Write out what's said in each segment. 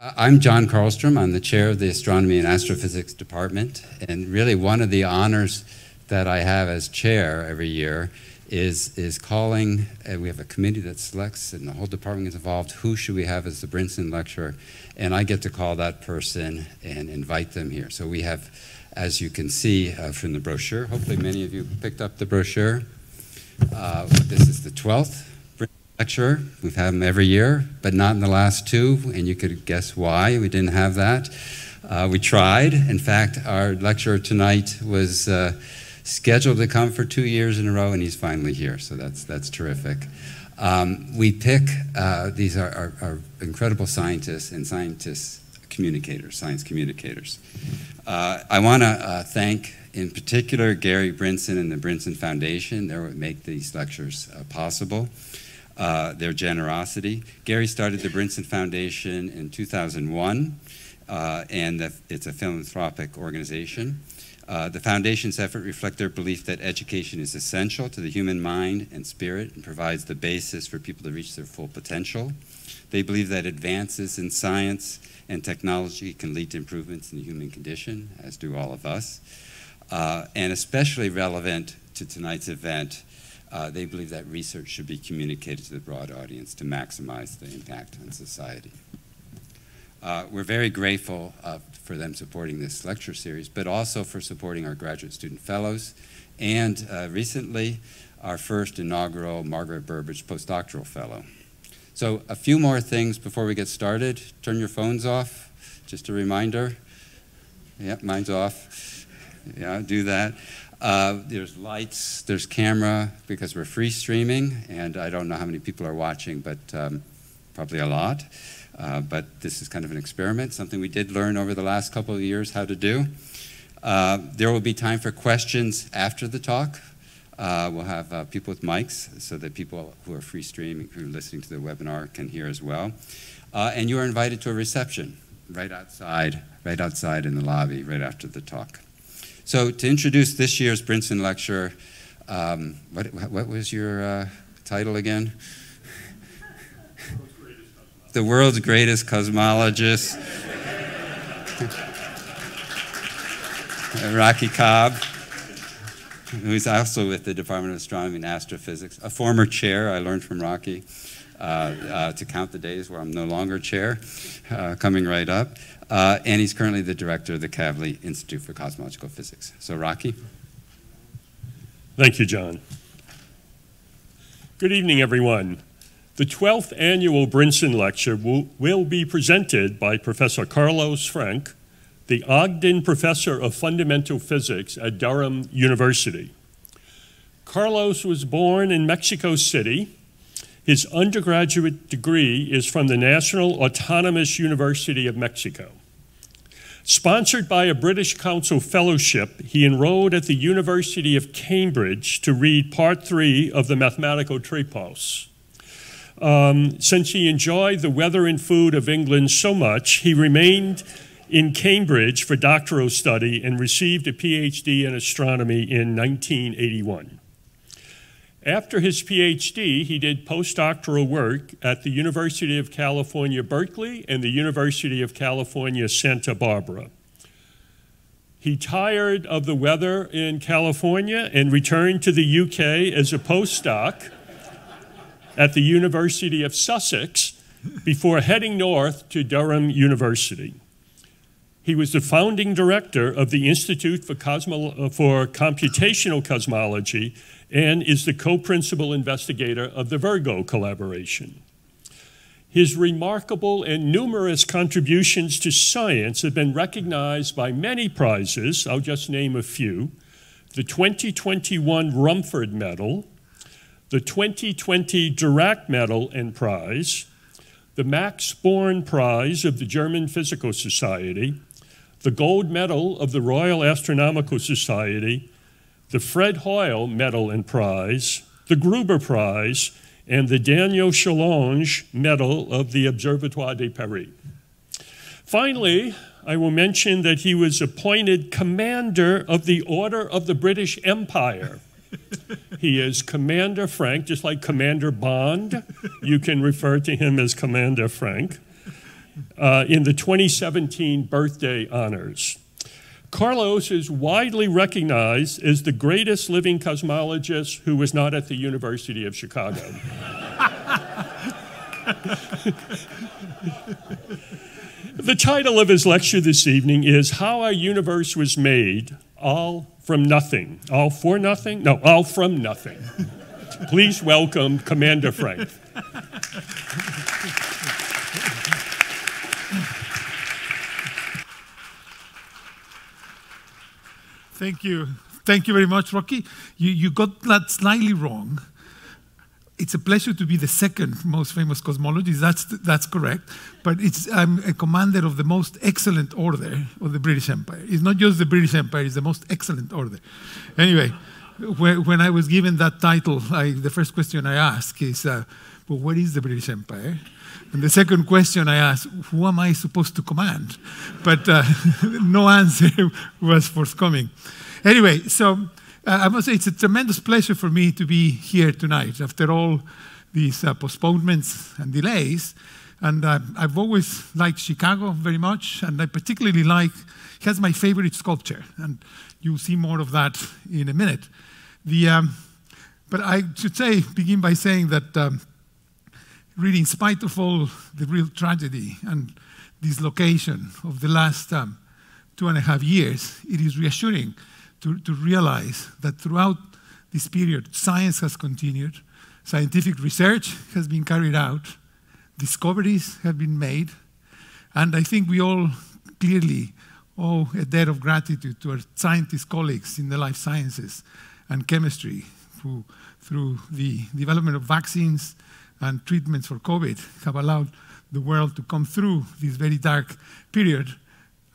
I'm John Karlstrom. I'm the chair of the Astronomy and Astrophysics Department. And really one of the honors that I have as chair every year is calling, we have a committee that selects, and the whole department is involved, who should we have as the Brinson Lecturer? And I get to call that person and invite them here. So we have, as you can see from the brochure, hopefully many of you picked up the brochure. This is the 12th lecturer. We've had them every year, but not in the last two, and you could guess why we didn't have that. We tried. In fact, our lecturer tonight was scheduled to come for 2 years in a row, and he's finally here, so that's terrific. We pick, these are incredible scientists and science communicators. I want to thank, in particular, Gary Brinson and the Brinson Foundation. They're what make these lectures possible. Their generosity. Gary started the Brinson Foundation in 2001, and it's a philanthropic organization. The foundation's effort reflects their belief that education is essential to the human mind and spirit and provides the basis for people to reach their full potential. They believe that advances in science and technology can lead to improvements in the human condition, as do all of us. And especially relevant to tonight's event, they believe that research should be communicated to the broad audience to maximize the impact on society. We're very grateful for them supporting this lecture series, but also for supporting our graduate student fellows, and recently, our first inaugural Margaret Burbridge postdoctoral fellow. So a few more things before we get started. Turn your phones off, just a reminder. Yep, mine's off. Yeah, do that. There's lights, there's camera, because we're free streaming, and I don't know how many people are watching, but probably a lot. But this is kind of an experiment, something we did learn over the last couple of years how to do. There will be time for questions after the talk. We'll have people with mics so that people who are free streaming, who are listening to the webinar, can hear as well. And you are invited to a reception right outside in the lobby, right after the talk. So to introduce this year's Brinson Lecture, what was your title again? The world's greatest cosmologist, Rocky Cobb, who's also with the Department of Astronomy and Astrophysics, a former chair. I learned from Rocky to count the days where I'm no longer chair, coming right up. And he's currently the director of the Kavli Institute for Cosmological Physics. So, Rocky. Thank you, John. Good evening, everyone. The 12th annual Brinson Lecture will be presented by Professor Carlos Frenk, the Ogden Professor of Fundamental Physics at Durham University. Carlos was born in Mexico City. His undergraduate degree is from the National Autonomous University of Mexico. Sponsored by a British Council fellowship, he enrolled at the University of Cambridge to read Part 3 of the Mathematical Tripos. Since he enjoyed the weather and food of England so much, he remained in Cambridge for doctoral study and received a PhD in astronomy in 1981. After his PhD, he did postdoctoral work at the University of California, Berkeley, and the University of California, Santa Barbara. He tired of the weather in California and returned to the UK as a postdoc at the University of Sussex before heading north to Durham University. He was the founding director of the Institute for Computational Cosmology and is the co-principal investigator of the Virgo collaboration. His remarkable and numerous contributions to science have been recognized by many prizes. I'll just name a few: the 2021 Rumford Medal, the 2020 Dirac Medal and Prize, the Max Born Prize of the German Physical Society, the Gold Medal of the Royal Astronomical Society, the Fred Hoyle Medal and Prize, the Gruber Prize, and the Daniel Challonge Medal of the Observatoire de Paris. Finally, I will mention that he was appointed Commander of the Order of the British Empire. He is Commander Frenk, just like Commander Bond. You can refer to him as Commander Frenk. in the 2017 birthday honors. Carlos is widely recognized as the greatest living cosmologist who was not at the University of Chicago. The title of his lecture this evening is How Our Universe Was Made, All from Nothing. All for nothing? No, all from nothing. Please welcome Commander Frenk. Thank you. Thank you very much, Rocky. You got that slightly wrong. It's a pleasure to be the second most famous cosmologist. That's correct. But I'm a commander of the most excellent order of the British Empire. It's not just the British Empire, it's the most excellent order. Anyway, when I was given that title, the first question I asked is, well, what is the British Empire? And the second question I asked, who am I supposed to command? But no answer was forthcoming. Anyway, so I must say it's a tremendous pleasure for me to be here tonight after all these postponements and delays. And I've always liked Chicago very much, and I particularly like, it has my favorite sculpture, and you'll see more of that in a minute. But I should begin by saying that really, in spite of all the real tragedy and dislocation of the last 2.5 years, it is reassuring to realize that throughout this period, science has continued, scientific research has been carried out, discoveries have been made, and I think we all clearly owe a debt of gratitude to our scientist colleagues in the life sciences and chemistry who, through the development of vaccines and treatments for COVID, have allowed the world to come through this very dark period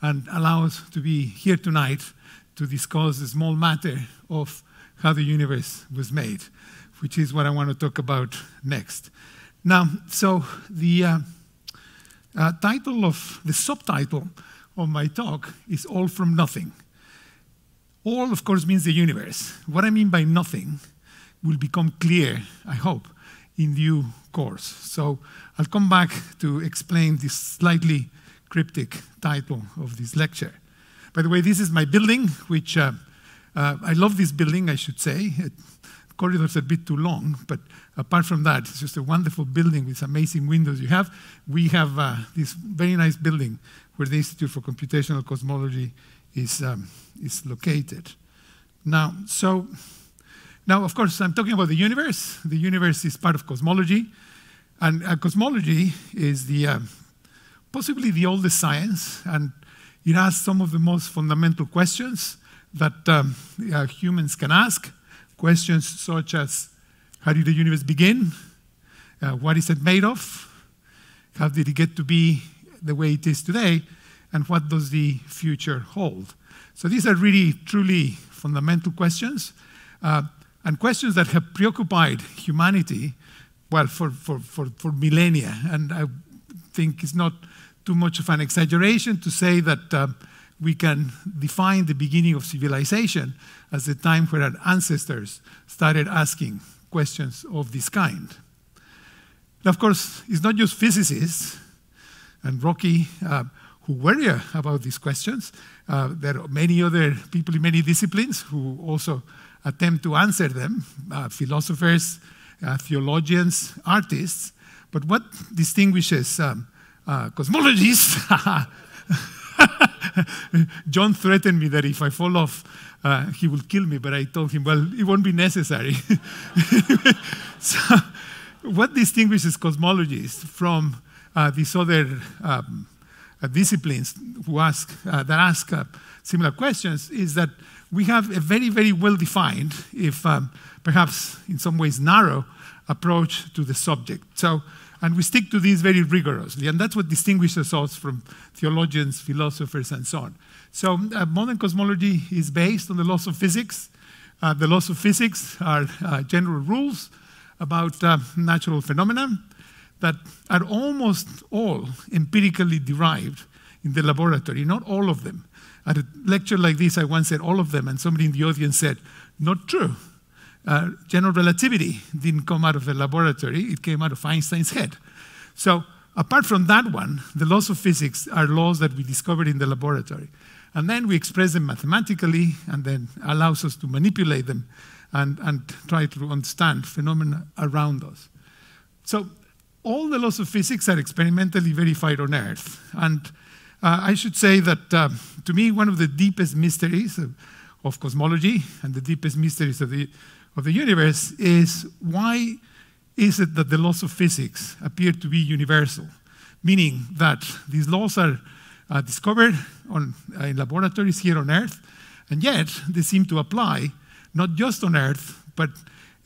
and allow us to be here tonight to discuss the small matter of how the universe was made, which is what I want to talk about next. Now, so the subtitle of my talk is All from Nothing. All, of course, means the universe. What I mean by nothing will become clear, I hope, in due course. So I'll come back to explain this slightly cryptic title of this lecture. By the way, this is my building, which I love this building, I should say. The corridors are a bit too long, but apart from that, it's just a wonderful building with amazing windows you have. We have this very nice building where the Institute for Computational Cosmology is located. Now, of course, I'm talking about the universe. The universe is part of cosmology. And cosmology is possibly the oldest science, and it asks some of the most fundamental questions that humans can ask. Questions such as, how did the universe begin? What is it made of? How did it get to be the way it is today? And what does the future hold? So these are really, truly fundamental questions. And questions that have preoccupied humanity, well, for millennia. And I think it's not too much of an exaggeration to say that we can define the beginning of civilization as the time where our ancestors started asking questions of this kind. Now, of course, it's not just physicists and Rocky who worry about these questions. There are many other people in many disciplines who also attempt to answer them, philosophers, theologians, artists. But what distinguishes cosmologists? John threatened me that if I fall off, he will kill me, but I told him, well, it won't be necessary. So, what distinguishes cosmologists from these other disciplines that ask similar questions is that we have a very, very well-defined, if perhaps in some ways narrow, approach to the subject. So, and we stick to these very rigorously, and that's what distinguishes us from theologians, philosophers, and so on. So modern cosmology is based on the laws of physics. The laws of physics are general rules about natural phenomena that are almost all empirically derived in the laboratory, not all of them. At a lecture like this, I once said all of them, and somebody in the audience said, not true. General relativity didn't come out of the laboratory, it came out of Einstein's head. So apart from that one, the laws of physics are laws that we discovered in the laboratory. And then we express them mathematically, and then allows us to manipulate them and try to understand phenomena around us. So all the laws of physics are experimentally verified on Earth. And I should say that, to me, one of the deepest mysteries of cosmology and the deepest mysteries of the universe is why is it that the laws of physics appear to be universal, meaning that these laws are discovered in laboratories here on Earth, and yet they seem to apply not just on Earth, but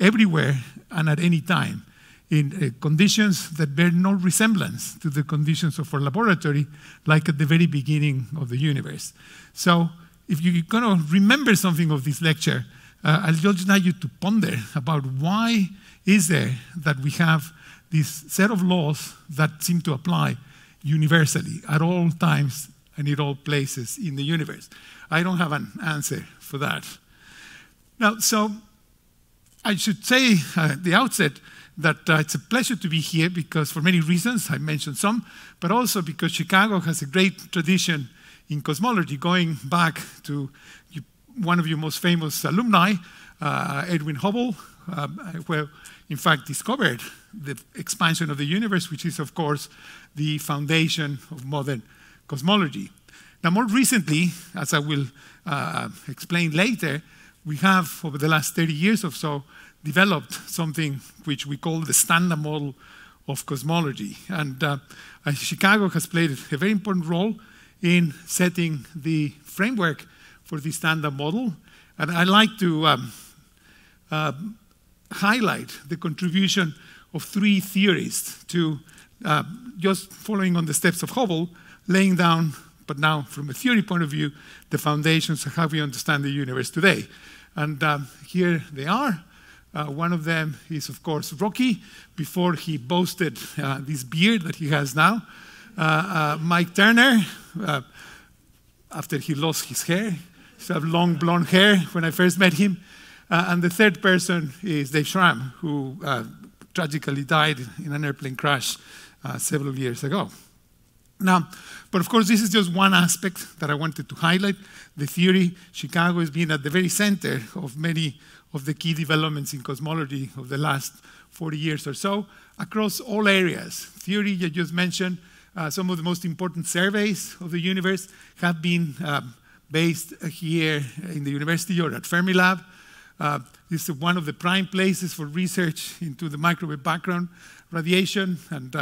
everywhere and at any time in conditions that bear no resemblance to the conditions of our laboratory, like at the very beginning of the universe. So if you're going to remember something of this lecture, I'll just like you to ponder about why is there that we have this set of laws that seem to apply universally at all times and in all places in the universe. I don't have an answer for that. Now, so I should say at the outset that it's a pleasure to be here because for many reasons, I mentioned some, but also because Chicago has a great tradition in cosmology going back to one of your most famous alumni, Edwin Hubble, who in fact discovered the expansion of the universe, which is of course the foundation of modern cosmology. Now more recently, as I will explain later, we have over the last 30 years or so developed something which we call the standard model of cosmology. And Chicago has played a very important role in setting the framework for the standard model. And I'd like to highlight the contribution of three theorists to just following on the steps of Hubble, laying down, but now from a theory point of view, the foundations of how we understand the universe today. And here they are. One of them is, of course, Rocky, before he boasted this beard that he has now. Mike Turner, after he lost his hair. He used to have long blonde hair when I first met him. And the third person is Dave Schramm, who tragically died in an airplane crash several years ago. Now, but of course, this is just one aspect that I wanted to highlight. The theory, Chicago has been at the very center of many of the key developments in cosmology of the last 40 years or so, across all areas. Theory, you just mentioned, some of the most important surveys of the universe have been based here in the university or at Fermilab. This is one of the prime places for research into the microwave background radiation, and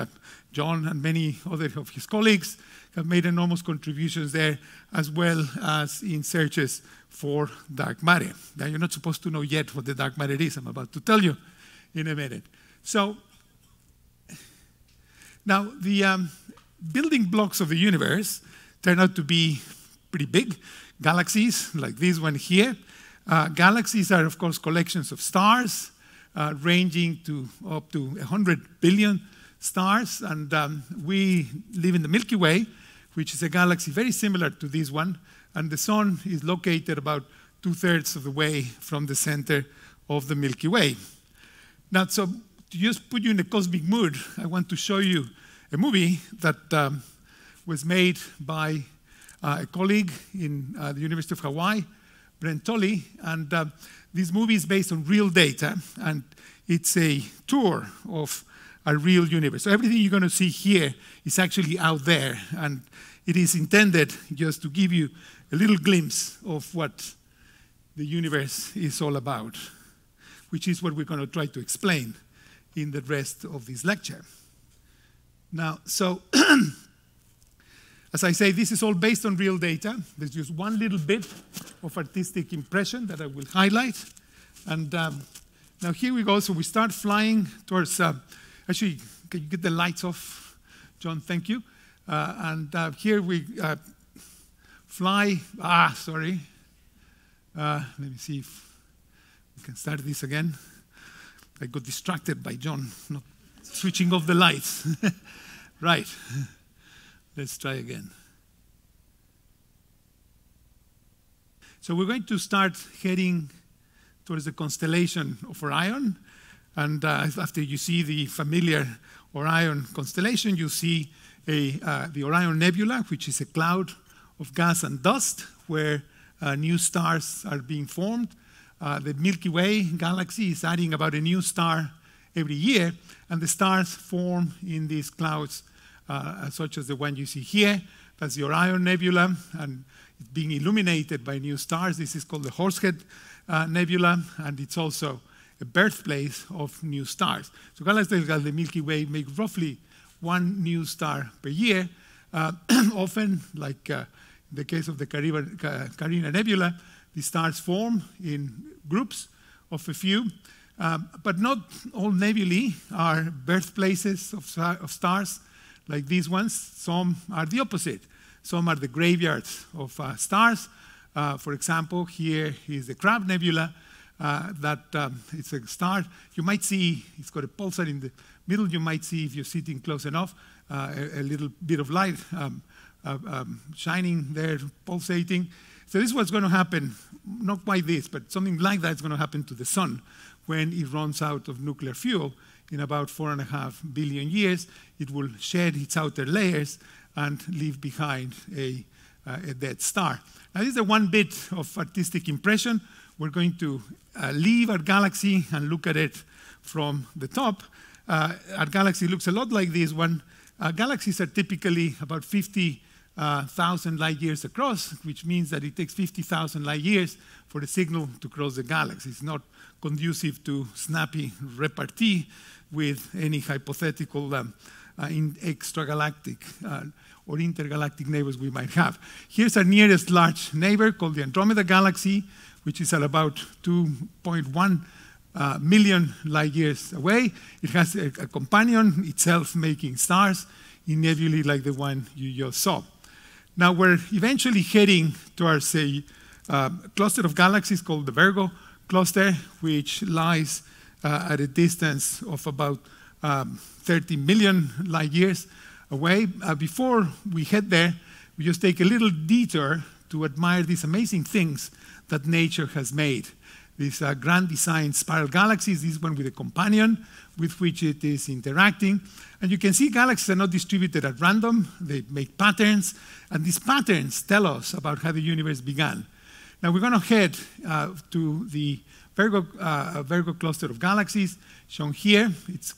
John and many other of his colleagues have made enormous contributions there, as well as in searches for dark matter. Now, you're not supposed to know yet what the dark matter is. I'm about to tell you in a minute. So now the building blocks of the universe turn out to be pretty big. Galaxies, like this one here. Galaxies are, of course, collections of stars, ranging to up to 100 billion stars. And we live in the Milky Way, which is a galaxy very similar to this one. And the sun is located about 2/3 of the way from the center of the Milky Way. Now, so to just put you in a cosmic mood, I want to show you a movie that was made by a colleague in the University of Hawaii, Brent Tolley, and this movie is based on real data, and it's a tour of a real universe. So everything you're going to see here is actually out there, and it is intended just to give you a little glimpse of what the universe is all about, which is what we're going to try to explain in the rest of this lecture. Now, so as I say, this is all based on real data. There's just one little bit of artistic impression that I will highlight. And now here we go. So we start flying towards, actually, can you get the lights off, John? Thank you. And here we fly, sorry. Let me see if we can start this again. I got distracted by John not switching off the lights. Right. Let's try again. So we're going to start heading towards the constellation of Orion. And after you see the familiar Orion constellation, you see the Orion Nebula, which is a cloud of gas and dust where new stars are being formed. The Milky Way galaxy is adding about a new star every year, and the stars form in these clouds, such as the one you see here. That's the Orion Nebula, and it's being illuminated by new stars. This is called the Horsehead Nebula, and it's also a birthplace of new stars. So galaxies like the Milky Way make roughly one new star per year. Often, like in the case of the Carina Nebula, the stars form in groups of a few. But not all nebulae are birthplaces of stars like these ones. Some are the opposite. Some are the graveyards of stars. For example, here is the Crab Nebula. It's a star. You might see, it's got a pulsar in the middle. You might see, if you're sitting close enough, a little bit of light shining there, pulsating. So this is what's going to happen, not quite this, but something like that is going to happen to the sun when it runs out of nuclear fuel in about 4.5 billion years. It will shed its outer layers and leave behind a dead star. Now, this is one bit of artistic impression. We're going to leave our galaxy and look at it from the top. Our galaxy looks a lot like this one. Galaxies are typically about 50,000 light years across, which means that it takes 50,000 light years for a signal to cross the galaxy. It's not conducive to snappy repartee with any hypothetical extragalactic or intergalactic neighbors we might have. Here's our nearest large neighbor called the Andromeda Galaxy, which is at about 2.1 million light years away. It has a companion itself making stars in nebulae like the one you just saw. Now we're eventually heading towards a cluster of galaxies called the Virgo cluster, which lies at a distance of about 30 million light years away. Before we head there, we just take a little detour to admire these amazing things that nature has made. These grand design spiral galaxies, this one with a companion with which it is interacting. And you can see galaxies are not distributed at random. They make patterns, and these patterns tell us about how the universe began. Now we're going to head to the Virgo cluster of galaxies, shown here. Its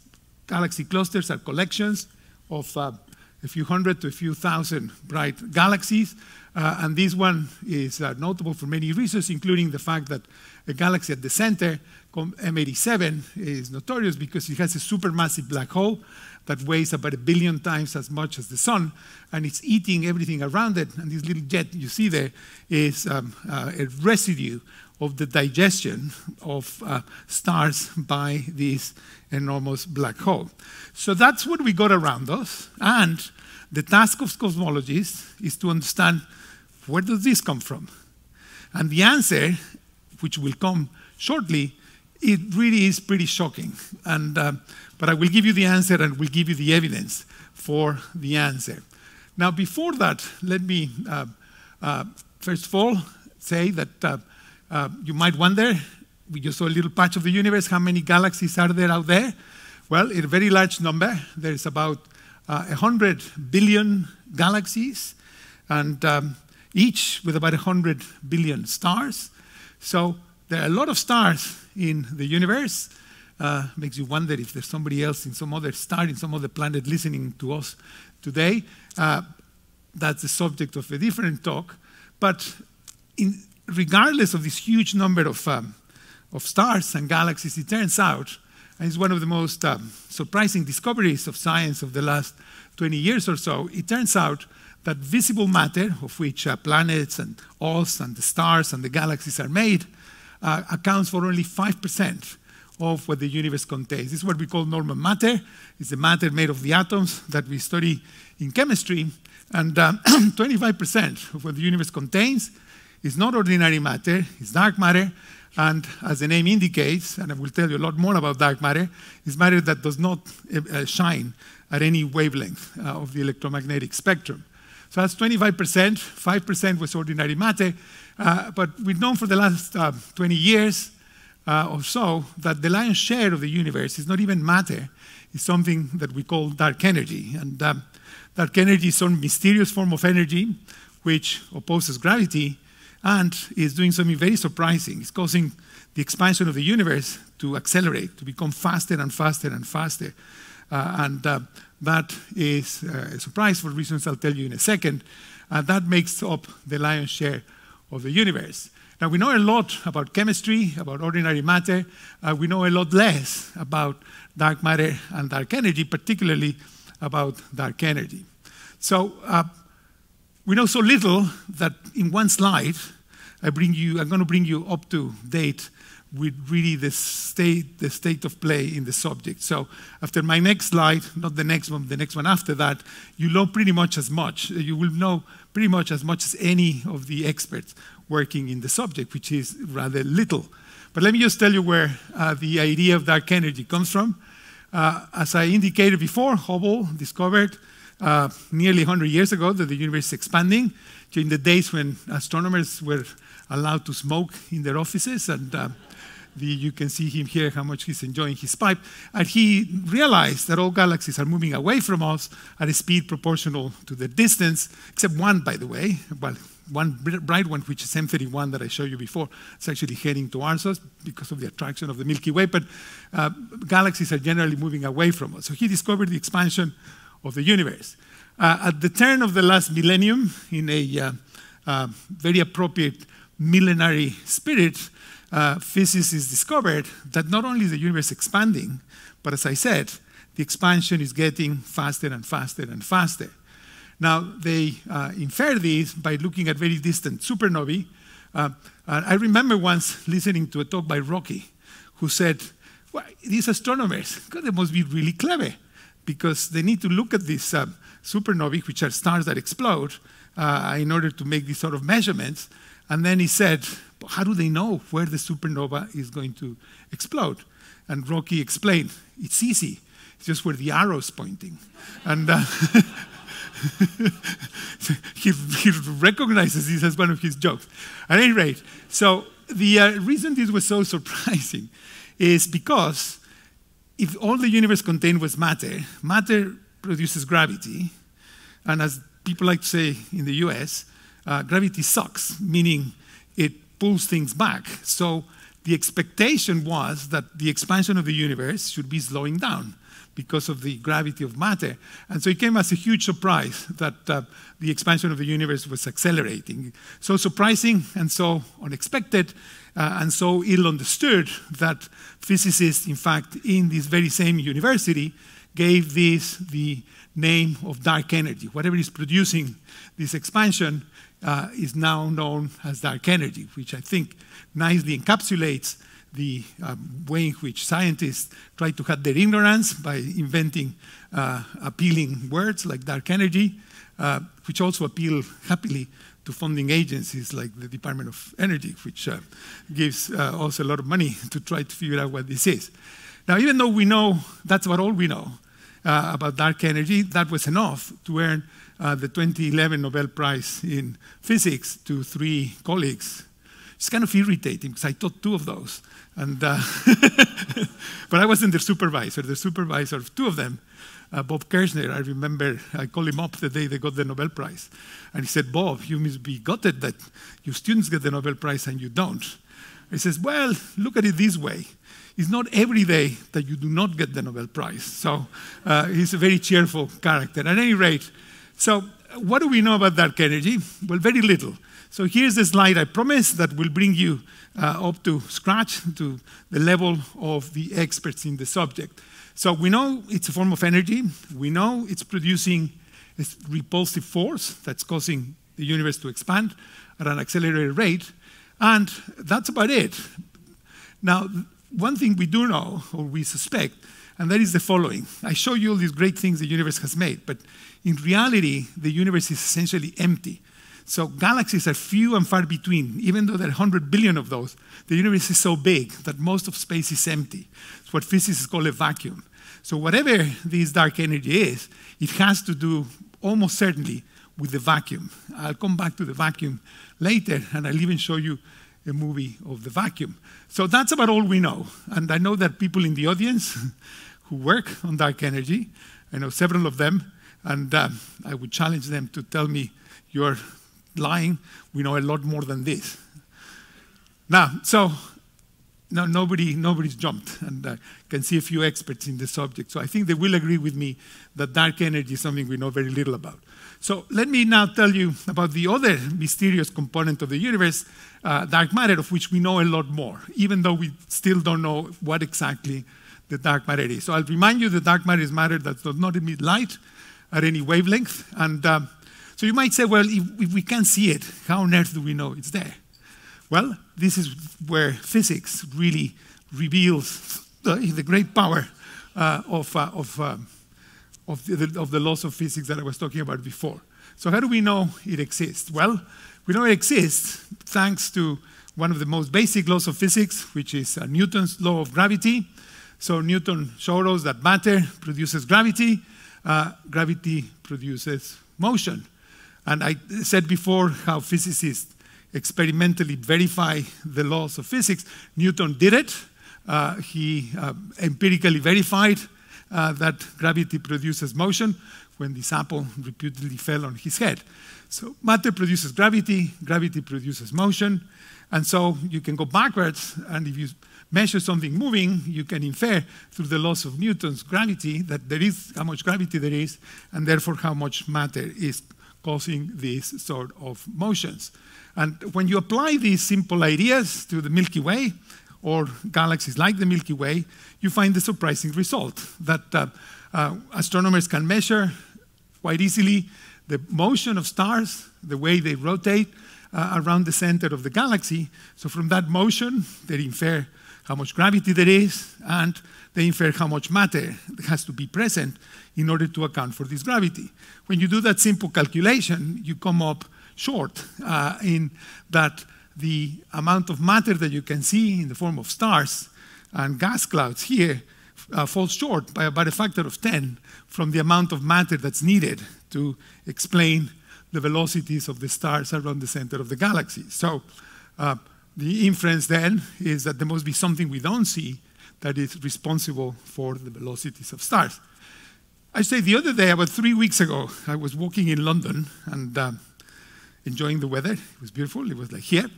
galaxy clusters are collections of a few hundred to a few thousand bright galaxies. And this one is notable for many reasons, including the fact that a galaxy at the center, M87, is notorious because it has a supermassive black hole that weighs about 1 billion times as much as the sun, and it's eating everything around it. And this little jet you see there is a residue of the digestion of stars by this enormous black hole. So that's what we got around us, and the task of cosmologists is to understand, where does this come from? And the answer, which will come shortly, it really is pretty shocking. And, but I will give you the answer and will give you the evidence for the answer. Now, before that, let me first of all say that you might wonder, we just saw a little patch of the universe, how many galaxies are there out there? Well, in a very large number. There's about 100 billion galaxies, and each with about 100 billion stars. So there are a lot of stars in the universe. Makes you wonder if there's somebody else in some other star, in some other planet listening to us today. That's the subject of a different talk. But regardless of this huge number of stars and galaxies, it turns out, and it's one of the most surprising discoveries of science of the last 20 years or so, it turns out that visible matter, of which planets and us and the stars and the galaxies are made, accounts for only 5% of what the universe contains. This is what we call normal matter. It's the matter made of the atoms that we study in chemistry. And 25% of what the universe contains is not ordinary matter, it's dark matter. And as the name indicates, and I will tell you a lot more about dark matter, is matter that does not shine at any wavelength of the electromagnetic spectrum. So that's 25%, 5% was ordinary matter. But we've known for the last 20 years or so that the lion's share of the universe is not even matter, it's something that we call dark energy. And dark energy is some mysterious form of energy which opposes gravity and is doing something very surprising. It's causing the expansion of the universe to accelerate, to become faster and faster and faster. That is a surprise for reasons I'll tell you in a second. That makes up the lion's share of the universe. Now, we know a lot about chemistry, about ordinary matter. We know a lot less about dark matter and dark energy, particularly about dark energy. So we know so little that in one slide, I'm going to bring you up to date with really the state of play in the subject. So after my next slide, not the next one after that, you know pretty much as much. You will know pretty much as any of the experts working in the subject, which is rather little. But let me just tell you where the idea of dark energy comes from. As I indicated before, Hubble discovered nearly 100 years ago that the universe is expanding during the days when astronomers were allowed to smoke in their offices, and you can see him here, how much he's enjoying his pipe. And he realized that all galaxies are moving away from us at a speed proportional to the distance, except one, by the way. Well, one bright one, which is M31 that I showed you before. It's actually heading towards us because of the attraction of the Milky Way, but galaxies are generally moving away from us. So he discovered the expansion of the universe. At the turn of the last millennium, in a very appropriate millenary spirit, physicists discovered that not only is the universe expanding, but as I said, the expansion is getting faster and faster and faster. Now, they infer this by looking at very distant supernovae. I remember once listening to a talk by Rocky, who said, well, these astronomers, God, they must be really clever, because they need to look at these supernovae, which are stars that explode, in order to make these sort of measurements. And then he said, how do they know where the supernova is going to explode? And Rocky explained, it's easy. It's just where the arrow's pointing. And he recognizes this as one of his jokes. At any rate, so the reason this was so surprising is because if all the universe contained was matter, matter produces gravity. And as people like to say in the US, gravity sucks, meaning it pulls things back. So the expectation was that the expansion of the universe should be slowing down because of the gravity of matter. And so it came as a huge surprise that the expansion of the universe was accelerating. So surprising and so unexpected and so ill understood that physicists, in fact, in this very same university, gave this the name of dark energy. Whatever is producing this expansion is now known as dark energy, which I think nicely encapsulates the way in which scientists try to hide their ignorance by inventing appealing words like dark energy, which also appeal happily to funding agencies like the Department of Energy, which gives us a lot of money to try to figure out what this is. Now, even though we know that's about all we know about dark energy, that was enough to earn the 2011 Nobel Prize in Physics to 3 colleagues. It's kind of irritating because I taught 2 of those. And, but I wasn't their supervisor. The supervisor of 2 of them, Bob Kirshner, I remember I called him up the day they got the Nobel Prize. And he said, Bob, you must be gutted that your students get the Nobel Prize and you don't. He says, well, look at it this way. It's not every day that you do not get the Nobel Prize. So he's a very cheerful character. At any rate, so what do we know about dark energy? Well, very little. So here's the slide I promised that will bring you up to scratch, to the level of the experts in the subject. So we know it's a form of energy. We know it's producing a repulsive force that's causing the universe to expand at an accelerated rate. And that's about it. Now, one thing we do know, or we suspect, and that is the following. I show you all these great things the universe has made, but in reality, the universe is essentially empty. So galaxies are few and far between. Even though there are 100 billion of those, the universe is so big that most of space is empty. It's what physicists call a vacuum. So whatever this dark energy is, it has to do almost certainly with the vacuum. I'll come back to the vacuum later, and I'll even show you a movie of the vacuum. So that's about all we know. And I know that people in the audience who work on dark energy, I know several of them, and I would challenge them to tell me, you're lying, we know a lot more than this. Now, so no, nobody's jumped, and I can see a few experts in the subject. So I think they will agree with me that dark energy is something we know very little about. So let me now tell you about the other mysterious component of the universe, dark matter, of which we know a lot more, even though we still don't know what exactly the dark matter is. So I'll remind you that dark matter is matter that does not emit light at any wavelength. And so you might say, well, if we can't see it, how on earth do we know it's there? Well, this is where physics really reveals the great power of the laws of physics that I was talking about before. So how do we know it exists? Well, we know it exists thanks to one of the most basic laws of physics, which is Newton's law of gravity. So Newton showed us that matter produces gravity, gravity produces motion. And I said before how physicists experimentally verify the laws of physics. Newton did it. He empirically verified that gravity produces motion when this apple repeatedly fell on his head. So matter produces gravity, gravity produces motion, and so you can go backwards, and if you measure something moving, you can infer through the laws of Newton's gravity that there is how much gravity there is, and therefore how much matter is causing these sort of motions. And when you apply these simple ideas to the Milky Way, or galaxies like the Milky Way, you find the surprising result that astronomers can measure quite easily the motion of stars, the way they rotate around the center of the galaxy. So from that motion, they infer how much gravity there is, and they infer how much matter has to be present in order to account for this gravity. When you do that simple calculation, you come up short in that the amount of matter that you can see in the form of stars and gas clouds here falls short by about a factor of 10 from the amount of matter that's needed to explain the velocities of the stars around the center of the galaxy. So the inference then is that there must be something we don't see that is responsible for the velocities of stars. I say the other day, about 3 weeks ago, I was walking in London and enjoying the weather. It was beautiful. It was like here.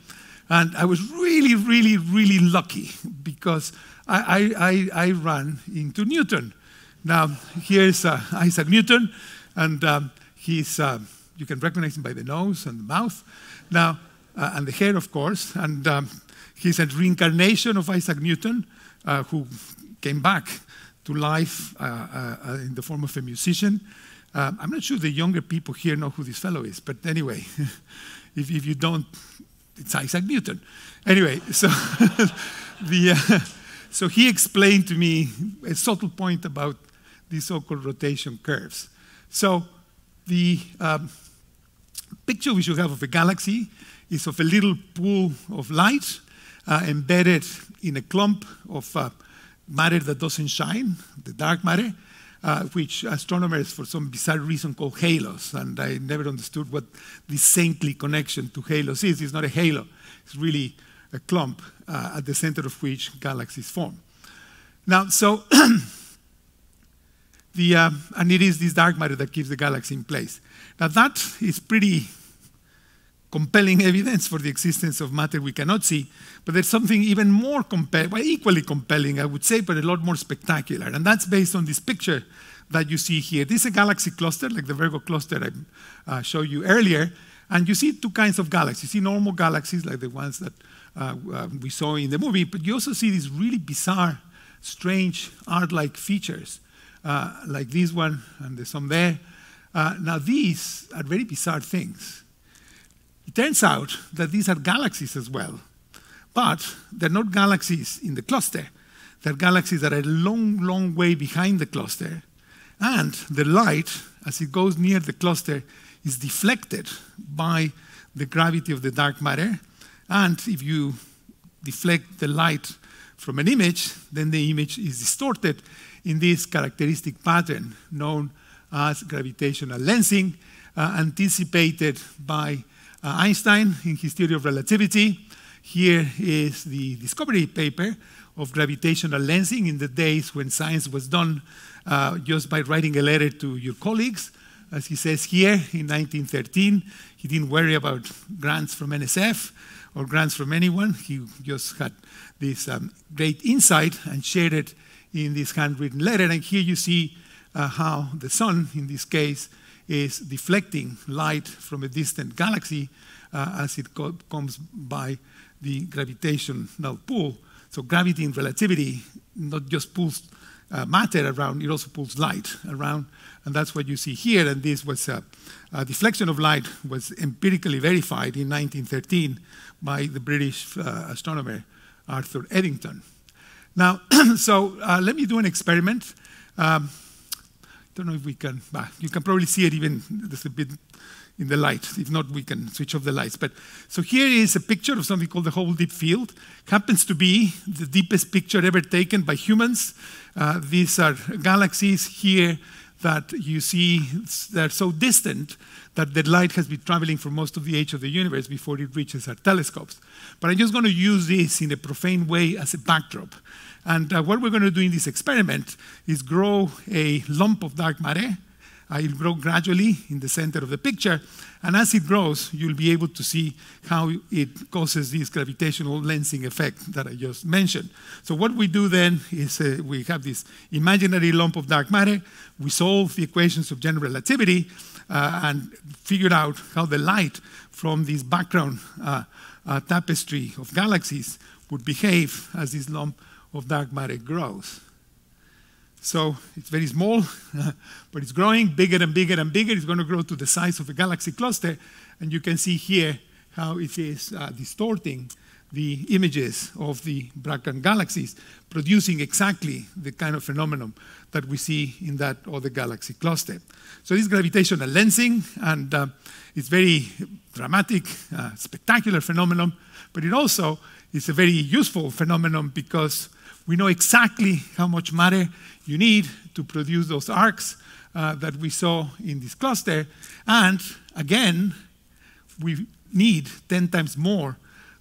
And I was really, really, really lucky because I ran into Newton. Now, here's Isaac Newton, and you can recognize him by the nose and the mouth. Now, and the hair, of course. And he's a reincarnation of Isaac Newton, who came back to life in the form of a musician. I'm not sure the younger people here know who this fellow is, but anyway, if you don't, it's Isaac Newton. Anyway, so so he explained to me a subtle point about these so-called rotation curves. So the picture we should have of a galaxy is of a little pool of light embedded in a clump of matter that doesn't shine, the dark matter, which astronomers, for some bizarre reason, call halos. And I never understood what this saintly connection to halos is. It's not a halo. It's really a clump at the center of which galaxies form. Now, so, and it is this dark matter that keeps the galaxy in place. Now, that is pretty compelling evidence for the existence of matter we cannot see, but there's something even more compelling, well, equally compelling, I would say, but a lot more spectacular, and that's based on this picture that you see here. This is a galaxy cluster, like the Virgo cluster I showed you earlier, and you see two kinds of galaxies. You see normal galaxies, like the ones that we saw in the movie, but you also see these really bizarre, strange, art-like features, like this one, and there's some there. Now, these are very bizarre things. It turns out that these are galaxies as well, but they're not galaxies in the cluster. They're galaxies that are a long, long way behind the cluster, and the light, as it goes near the cluster, is deflected by the gravity of the dark matter, and if you deflect the light from an image, then the image is distorted in this characteristic pattern known as gravitational lensing, anticipated by Einstein in his theory of relativity. Here is the discovery paper of gravitational lensing in the days when science was done just by writing a letter to your colleagues. As he says here, in 1913, he didn't worry about grants from NSF or grants from anyone. He just had this great insight and shared it in this handwritten letter. And here you see how the sun, in this case, is deflecting light from a distant galaxy as it comes by the gravitational pull. So gravity and relativity not just pulls matter around, it also pulls light around, and that's what you see here. And this was deflection of light was empirically verified in 1913 by the British astronomer Arthur Eddington. Now, so let me do an experiment. Don't know if we can, you can probably see it even just a bit in the light. If not, we can switch off the lights. But so here is a picture of something called the Hubble Deep Field. Happens to be the deepest picture ever taken by humans. These are galaxies here that you see, they're so distant that the light has been traveling for most of the age of the universe before it reaches our telescopes. But I'm just going to use this in a profane way as a backdrop. And what we're going to do in this experiment is grow a lump of dark matter. It'll grow gradually in the center of the picture. And as it grows, you'll be able to see how it causes this gravitational lensing effect that I just mentioned. So what we do then is we have this imaginary lump of dark matter. We solve the equations of general relativity and figured out how the light from this background tapestry of galaxies would behave as this lump of dark matter grows. So it's very small, but it's growing bigger and bigger and bigger. It's going to grow to the size of a galaxy cluster. And you can see here how it is distorting the images of the background galaxies, producing exactly the kind of phenomenon that we see in that other galaxy cluster. So this is gravitational lensing, and it's very dramatic, spectacular phenomenon, but it also is a very useful phenomenon because we know exactly how much matter you need to produce those arcs that we saw in this cluster. And again, we need 10 times more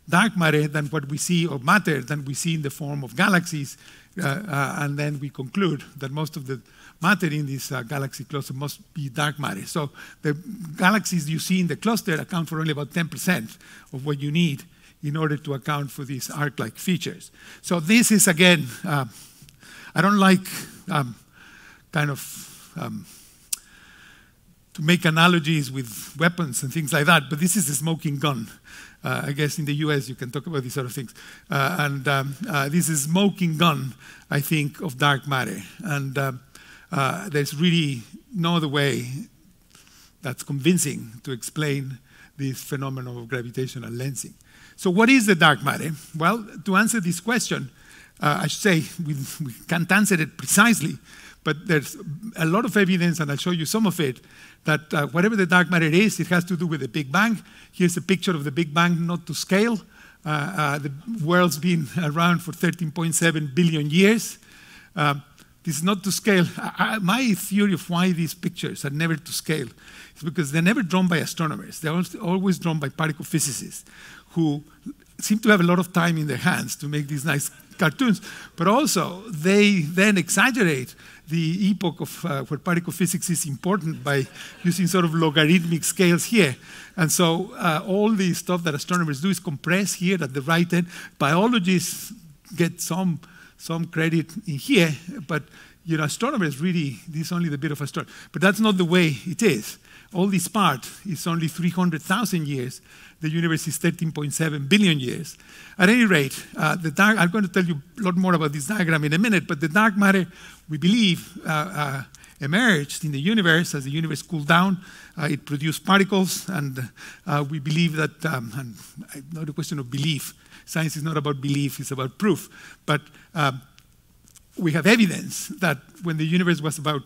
dark matter than what we see, or matter than we see in the form of galaxies. And then we conclude that most of the matter in this galaxy cluster must be dark matter. So the galaxies you see in the cluster account for only about 10% of what you need in order to account for these arc-like features. So this is, again, I don't like to make analogies with weapons and things like that, but this is a smoking gun. I guess in the US you can talk about these sort of things. This is a smoking gun, I think, of dark matter. And there's really no other way that's convincing to explain this phenomenon of gravitational lensing. So what is the dark matter? Well, to answer this question, I should say we can't answer it precisely, but there's a lot of evidence, and I'll show you some of it, that whatever the dark matter is, it has to do with the Big Bang. Here's a picture of the Big Bang, not to scale. The world's been around for 13.7 billion years. This is not to scale. My theory of why these pictures are never to scale is because they're never drawn by astronomers. They're always drawn by particle physicists who seem to have a lot of time in their hands to make these nice cartoons, but also they then exaggerate the epoch of where particle physics is important by using sort of logarithmic scales here. And so all the stuff that astronomers do is compressed here at the right end. Biologists get some credit in here, but astronomers really, this is only the bit of astronomy. But that's not the way it is. All this part is only 300,000 years. The universe is 13.7 billion years. At any rate, I'm going to tell you a lot more about this diagram in a minute, but the dark matter, we believe, emerged in the universe as the universe cooled down. It produced particles, and we believe that, and not a question of belief. Science is not about belief, it's about proof. But we have evidence that when the universe was about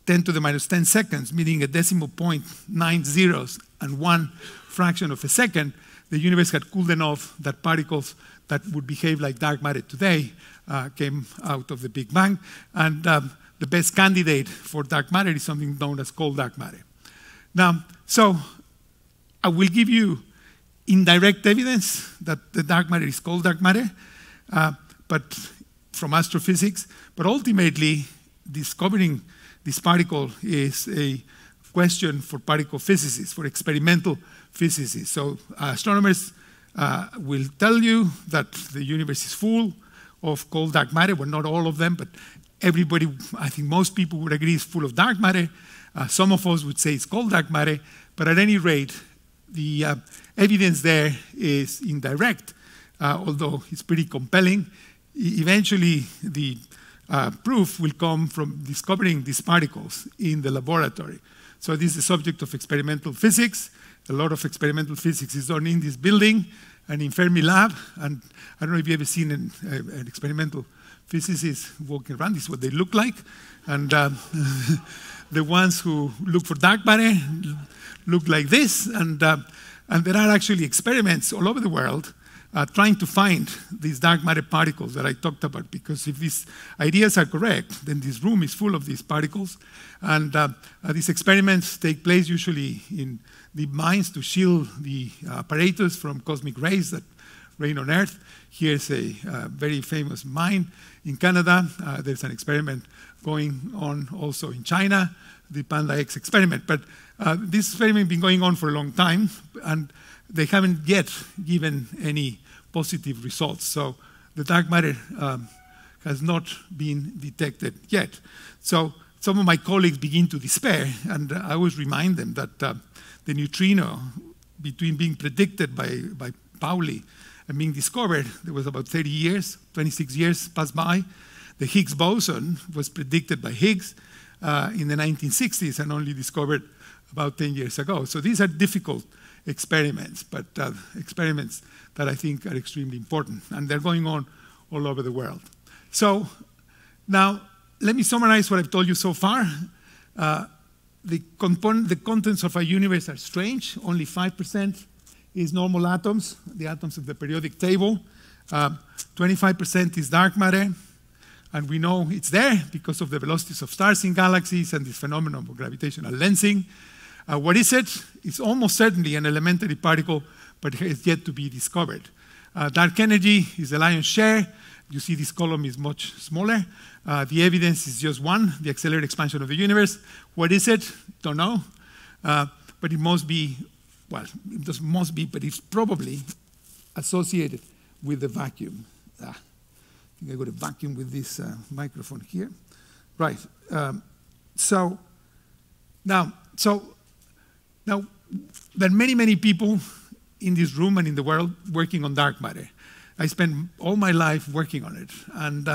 10 to the minus 10 seconds, meaning a decimal point, 9 zeros, and 1 fraction of a second, the universe had cooled enough that particles that would behave like dark matter today came out of the Big Bang. And the best candidate for dark matter is something known as cold dark matter. Now, so I will give you indirect evidence that the dark matter is called dark matter, but from astrophysics. But ultimately, discovering this particle is a question for particle physicists, for experimental physicists. So astronomers will tell you that the universe is full of cold dark matter. Well, not all of them, but everybody, I think most people would agree, is full of dark matter. Some of us would say it's cold dark matter, but at any rate, the evidence there is indirect, although it's pretty compelling. Eventually, the proof will come from discovering these particles in the laboratory. So this is the subject of experimental physics. A lot of experimental physics is done in this building and in Fermi Lab. And I don't know if you've ever seen an experimental physicist walking around. This is what they look like. And the ones who look for dark matter look like this. And there are actually experiments all over the world trying to find these dark matter particles that I talked about, because if these ideas are correct, then this room is full of these particles. And these experiments take place usually in the mines to shield the apparatus from cosmic rays that rain on Earth. Here's a very famous mine in Canada. There's an experiment going on also in China, the Panda X experiment. But this experiment has been going on for a long time, and they haven't yet given any positive results. So the dark matter has not been detected yet. So some of my colleagues begin to despair, and I always remind them that the neutrino, between being predicted by Pauli and being discovered, there was about 30 years, 26 years passed by. The Higgs boson was predicted by Higgs in the 1960s and only discovered about 10 years ago. So these are difficult experiments, but experiments that I think are extremely important, and they're going on all over the world. So now let me summarize what I've told you so far. The contents of our universe are strange. Only 5% is normal atoms, the atoms of the periodic table. 25% is dark matter, and we know it's there because of the velocities of stars in galaxies and this phenomenon of gravitational lensing. What is it? It's almost certainly an elementary particle, but it has yet to be discovered. Dark energy is the lion's share. You see this column is much smaller. The evidence is just one, the accelerated expansion of the universe. What is it? Don't know. But it must be, well, it just must be, but it's probably associated with the vacuum. I think I got a vacuum with this microphone here. Right. So now, there are many, many people in this room and in the world working on dark matter. I spent all my life working on it. And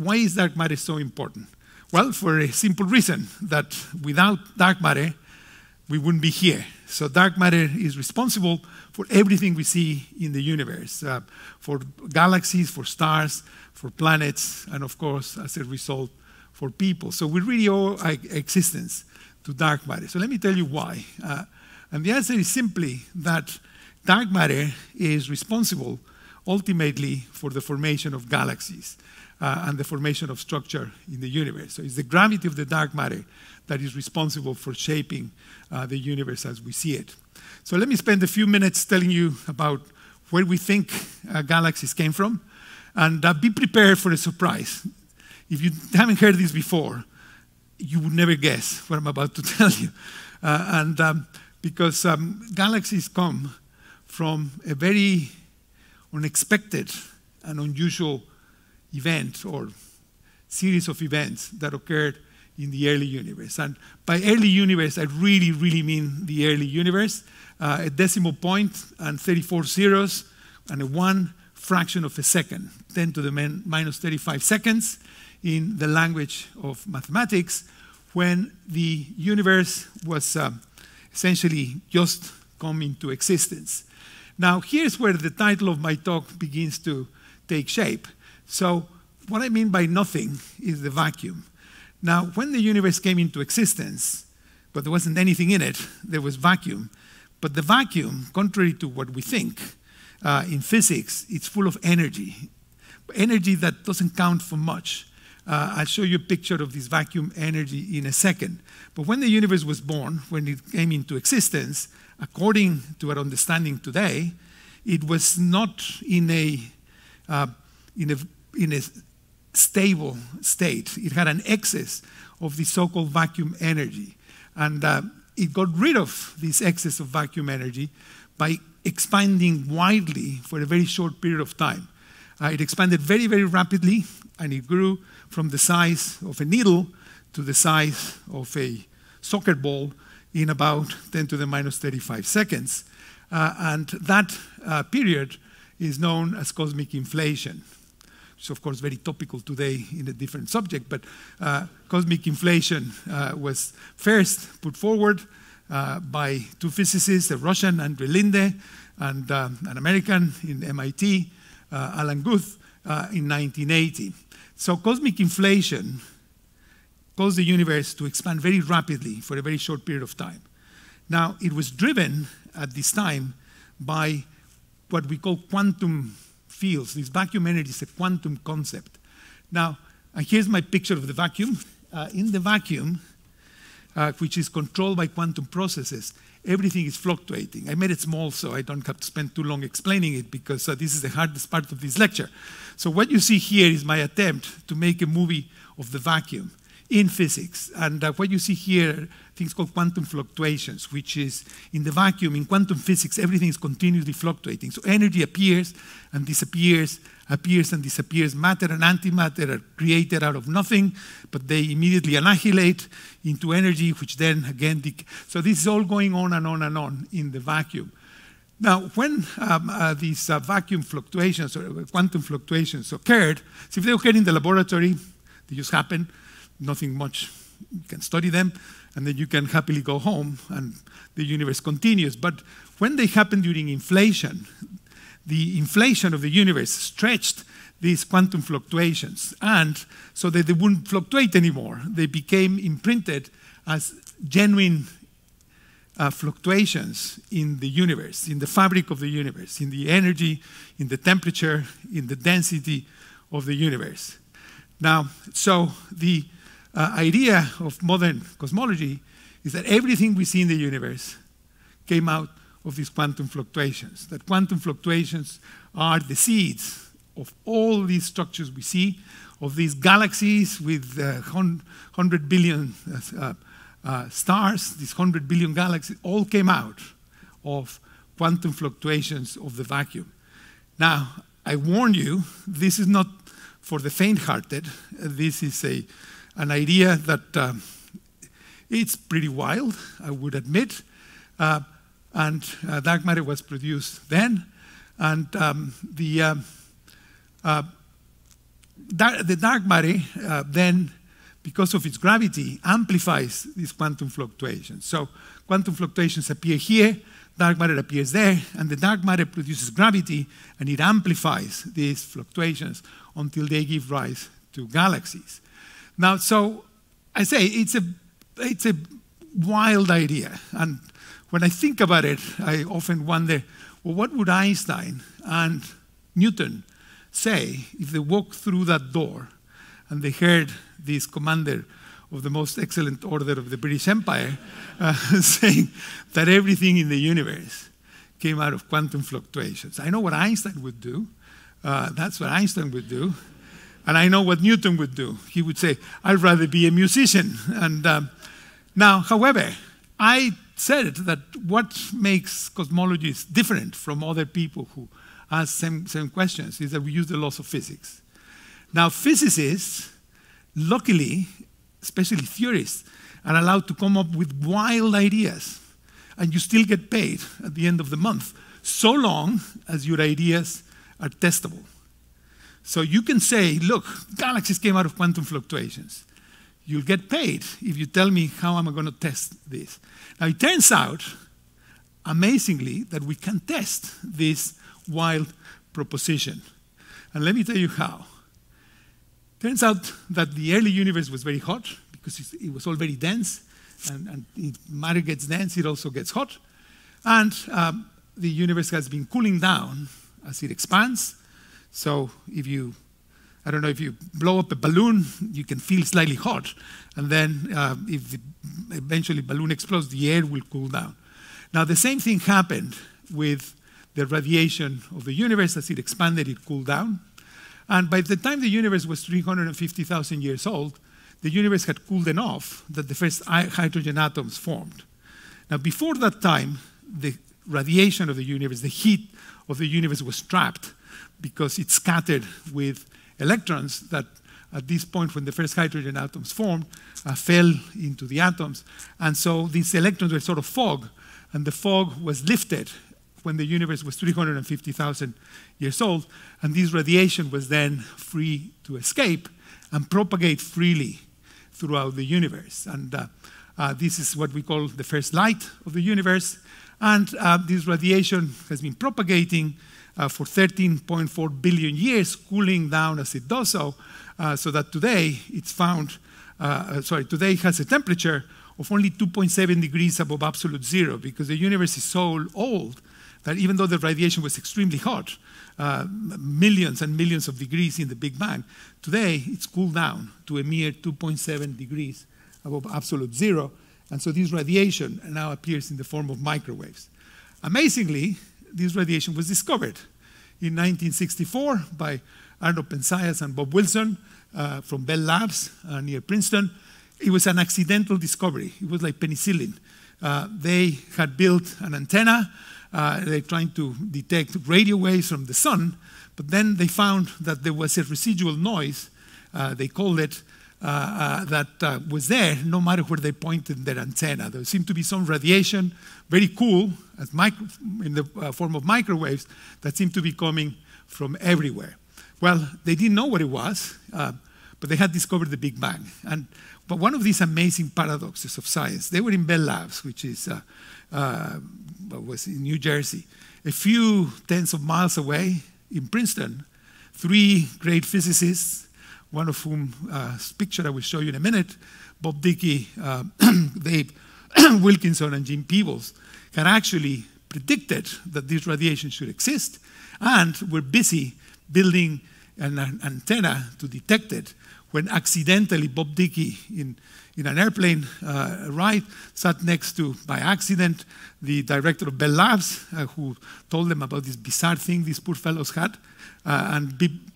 why is dark matter so important? Well, for a simple reason, that without dark matter, we wouldn't be here. So dark matter is responsible for everything we see in the universe, for galaxies, for stars, for planets, and of course, as a result, for people. So we really owe our existence to dark matter. So let me tell you why. And the answer is simply that dark matter is responsible ultimately for the formation of galaxies and the formation of structure in the universe. So it's the gravity of the dark matter that is responsible for shaping the universe as we see it. So let me spend a few minutes telling you about where we think galaxies came from, and be prepared for a surprise. If you haven't heard this before, you would never guess what I'm about to tell you. Because galaxies come from a very unexpected and unusual event or series of events that occurred in the early universe. And by early universe, I really, really mean the early universe. A decimal point and 34 zeros and a 1 fraction of a second, 10 to the minus 35 seconds in the language of mathematics, when the universe was essentially just come into existence. Now, here's where the title of my talk begins to take shape. So what I mean by nothing is the vacuum. Now, when the universe came into existence, but there wasn't anything in it, there was vacuum. But the vacuum, contrary to what we think in physics, it's full of energy. Energy that doesn't count for much. I'll show you a picture of this vacuum energy in a second. But when the universe was born, when it came into existence, according to our understanding today, it was not in a stable state. It had an excess of the so-called vacuum energy. And it got rid of this excess of vacuum energy by expanding widely for a very short period of time. It expanded very, very rapidly, and it grew from the size of a needle to the size of a soccer ball in about 10 to the minus 35 seconds. And that period is known as cosmic inflation, which is, of course, very topical today in a different subject. But cosmic inflation was first put forward by two physicists, a Russian, Andrei Linde, and an American in MIT, Alan Guth, in 1980. So cosmic inflation caused the universe to expand very rapidly for a very short period of time. Now, it was driven at this time by what we call quantum fields. This vacuum energy is a quantum concept. Now, here's my picture of the vacuum. In the vacuum, which is controlled by quantum processes, everything is fluctuating. I made it small so I don't have to spend too long explaining it, because this is the hardest part of this lecture. So what you see here is my attempt to make a movie of the vacuum in physics. And what you see here are things called quantum fluctuations, which is in the vacuum, in quantum physics, everything is continuously fluctuating. So energy appears and disappears, appears and disappears. Matter and antimatter are created out of nothing, but they immediately annihilate into energy, which then again, so this is all going on and on and on in the vacuum. Now, when these vacuum fluctuations or quantum fluctuations occurred, so if they occurred in the laboratory, they just happen, nothing much, you can study them, and then you can happily go home, and the universe continues. But when they happen during inflation, the inflation of the universe stretched these quantum fluctuations, and so that they wouldn't fluctuate anymore. They became imprinted as genuine fluctuations in the universe, in the fabric of the universe, in the energy, in the temperature, in the density of the universe. Now, so the idea of modern cosmology is that everything we see in the universe came out of these quantum fluctuations, that quantum fluctuations are the seeds of all these structures we see, of these galaxies with 100 billion stars, these 100 billion galaxies, all came out of quantum fluctuations of the vacuum. Now, I warn you, this is not for the faint-hearted. This is an idea that it's pretty wild, I would admit. And dark matter was produced then. And the dark matter then, because of its gravity, amplifies these quantum fluctuations. So quantum fluctuations appear here, dark matter appears there, and the dark matter produces gravity, and it amplifies these fluctuations until they give rise to galaxies. Now, so I say it's a wild idea, and when I think about it, I often wonder, well, what would Einstein and Newton say if they walked through that door and they heard this commander of the most excellent order of the British Empire saying that everything in the universe came out of quantum fluctuations? I know what Einstein would do. That's what Einstein would do. And I know what Newton would do. He would say, I'd rather be a musician. And now, however, I said that what makes cosmologists different from other people who ask same questions is that we use the laws of physics. Now, physicists, luckily, especially theorists, are allowed to come up with wild ideas, and you still get paid at the end of the month, so long as your ideas are testable. So you can say, look, galaxies came out of quantum fluctuations. You'll get paid if you tell me how am I going to test this. Now, it turns out, amazingly, that we can test this wild proposition. And let me tell you how. Turns out that the early universe was very hot because it was all very dense, and if matter gets dense, it also gets hot. And the universe has been cooling down as it expands. So if you I don't know, if you blow up a balloon, you can feel slightly hot. And then if the eventually balloon explodes, the air will cool down. Now, the same thing happened with the radiation of the universe. As it expanded, it cooled down. And by the time the universe was 350,000 years old, the universe had cooled enough that the first hydrogen atoms formed. Now, before that time, the radiation of the universe, the heat of the universe was trapped because it scattered with electrons that at this point when the first hydrogen atoms formed, fell into the atoms. And so these electrons were sort of fog, and the fog was lifted when the universe was 350,000 years old, and this radiation was then free to escape and propagate freely throughout the universe. And this is what we call the first light of the universe. And this radiation has been propagating for 13.4 billion years, cooling down as it does so, so that today it's found, today has a temperature of only 2.7 degrees above absolute zero, because the universe is so old that even though the radiation was extremely hot, millions and millions of degrees in the Big Bang, today it's cooled down to a mere 2.7 degrees above absolute zero. And so this radiation now appears in the form of microwaves. Amazingly, this radiation was discovered in 1964 by Arnold Penzias and Bob Wilson from Bell Labs near Princeton. It was an accidental discovery. It was like penicillin. They had built an antenna. They're trying to detect radio waves from the sun, but then they found that there was a residual noise, they called it, that was there no matter where they pointed their antenna. There seemed to be some radiation, very cool, in the form of microwaves, that seemed to be coming from everywhere. Well, they didn't know what it was, but they had discovered the Big Bang. But one of these amazing paradoxes of science, they were in Bell Labs, which is, was in New Jersey. A few tens of miles away in Princeton, three great physicists, one of whom picture I will show you in a minute, Bob Dickey, Dave Wilkinson, and Jim Peebles, had actually predicted that this radiation should exist, and were busy building an antenna to detect it, when accidentally Bob Dickey, in an airplane ride, sat next to, by accident, the director of Bell Labs, who told them about this bizarre thing these poor fellows had.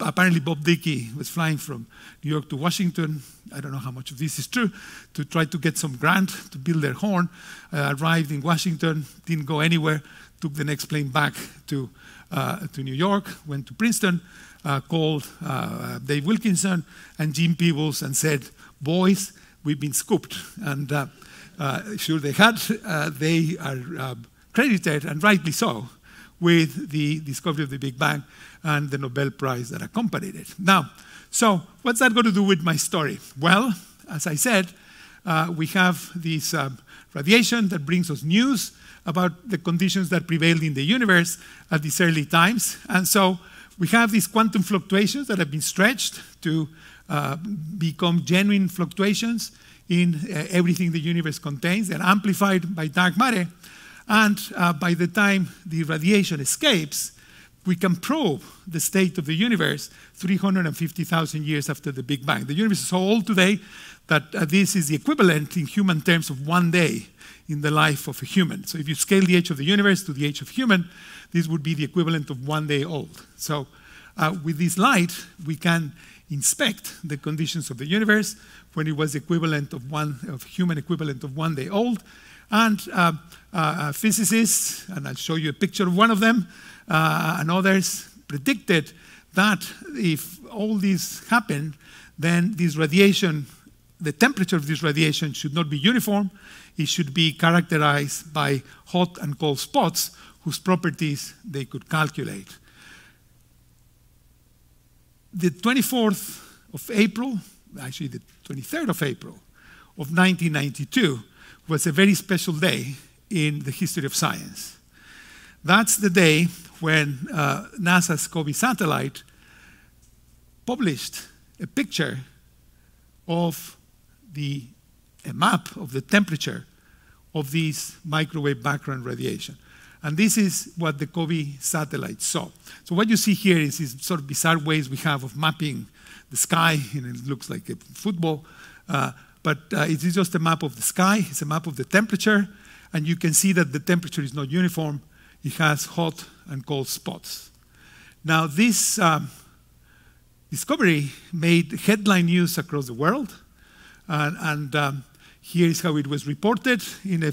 Apparently Bob Dickey was flying from New York to Washington, I don't know how much of this is true, to try to get some grant to build their horn, arrived in Washington, didn't go anywhere, took the next plane back to New York, went to Princeton, called Dave Wilkinson and Jim Peebles and said, boys, we've been scooped. And sure they had. They are credited, and rightly so, with the discovery of the Big Bang and the Nobel Prize that accompanied it. Now, so what's that got to do with my story? Well, as I said, we have this radiation that brings us news about the conditions that prevailed in the universe at these early times. And so we have these quantum fluctuations that have been stretched to become genuine fluctuations in everything the universe contains. They're amplified by dark matter. And by the time the radiation escapes, we can probe the state of the universe 350,000 years after the Big Bang. The universe is so old today that this is the equivalent in human terms of one day in the life of a human. So if you scale the age of the universe to the age of human, this would be the equivalent of one day old. So with this light, we can inspect the conditions of the universe when it was equivalent of human equivalent of one day old. And physicists, and I'll show you a picture of one of them, and others predicted that if all this happened, then this radiation, the temperature of this radiation should not be uniform. It should be characterized by hot and cold spots whose properties they could calculate. The 24th of April, actually the 23rd of April of 1992, was a very special day in the history of science. That's the day when NASA's COBE satellite published a picture of a map of the temperature of this microwave background radiation. And this is what the COBE satellite saw. So what you see here is these sort of bizarre ways we have of mapping the sky, and it looks like a football, but it is just a map of the sky. It's a map of the temperature, and you can see that the temperature is not uniform. It has hot and cold spots. Now, this discovery made headline news across the world, and here is how it was reported in a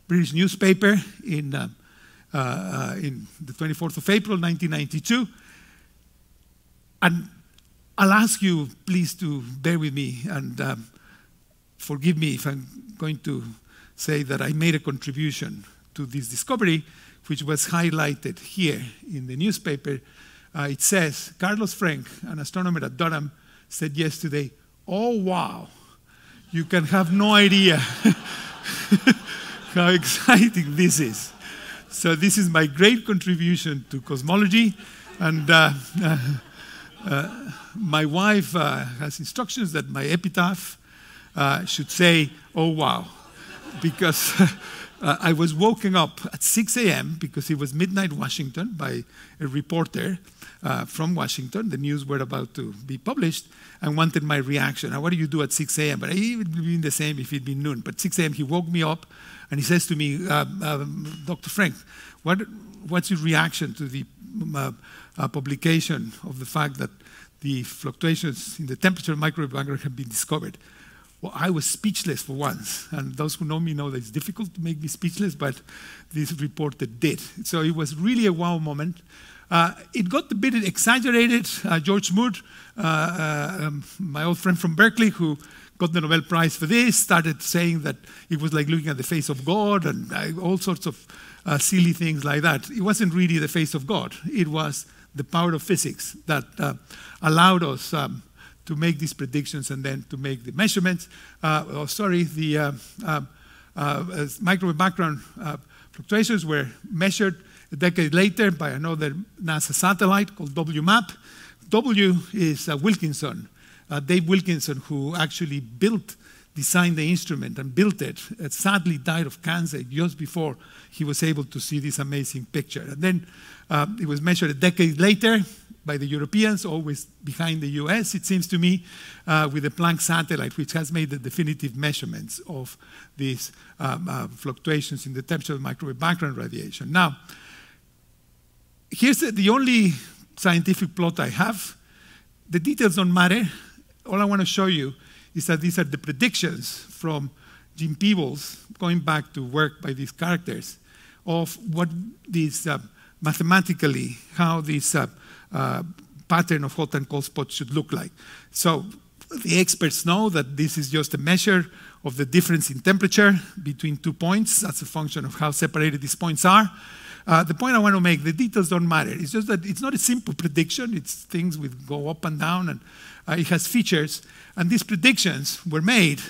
British newspaper in the 24th of April, 1992. And I'll ask you, please, to bear with me and forgive me if I'm going to say that I made a contribution to this discovery, which was highlighted here in the newspaper. It says, Carlos Frenk, an astronomer at Durham, said yesterday, "Oh, wow, you can have no idea how exciting this is." So this is my great contribution to cosmology. And my wife has instructions that my epitaph should say, "Oh, wow," because I was woken up at 6 a.m. because it was midnight Washington by a reporter from Washington. The news were about to be published and wanted my reaction. Now, what do you do at 6 a.m.? But it would have been the same if it'd been noon. But 6 a.m. he woke me up and he says to me, "Dr. Frenk, what's your reaction to the publication of the fact that the fluctuations in the temperature of microwave background have been discovered?" Well, I was speechless for once, and those who know me know that it's difficult to make me speechless, but this reporter did. So it was really a wow moment. It got a bit exaggerated. George Moore, my old friend from Berkeley, who got the Nobel Prize for this, started saying that it was like looking at the face of God and all sorts of silly things like that. It wasn't really the face of God. It was the power of physics that allowed us to make these predictions and then to make the measurements. The microwave background fluctuations were measured a decade later by another NASA satellite called WMAP. W is Wilkinson, Dave Wilkinson, who actually designed the instrument and built it. Sadly died of cancer just before he was able to see this amazing picture. And then it was measured a decade later by the Europeans, always behind the US, it seems to me, with the Planck satellite, which has made the definitive measurements of these fluctuations in the temperature of microwave background radiation. Now, here's the only scientific plot I have. The details don't matter. All I want to show you is that these are the predictions from Jim Peebles, going back to work by these characters, of what these mathematically, how this pattern of hot and cold spots should look like. So the experts know that this is just a measure of the difference in temperature between 2 points. That's a function of how separated these points are. The point I want to make, the details don't matter. It's just that it's not a simple prediction. It's things with go up and down, and it has features. And these predictions were made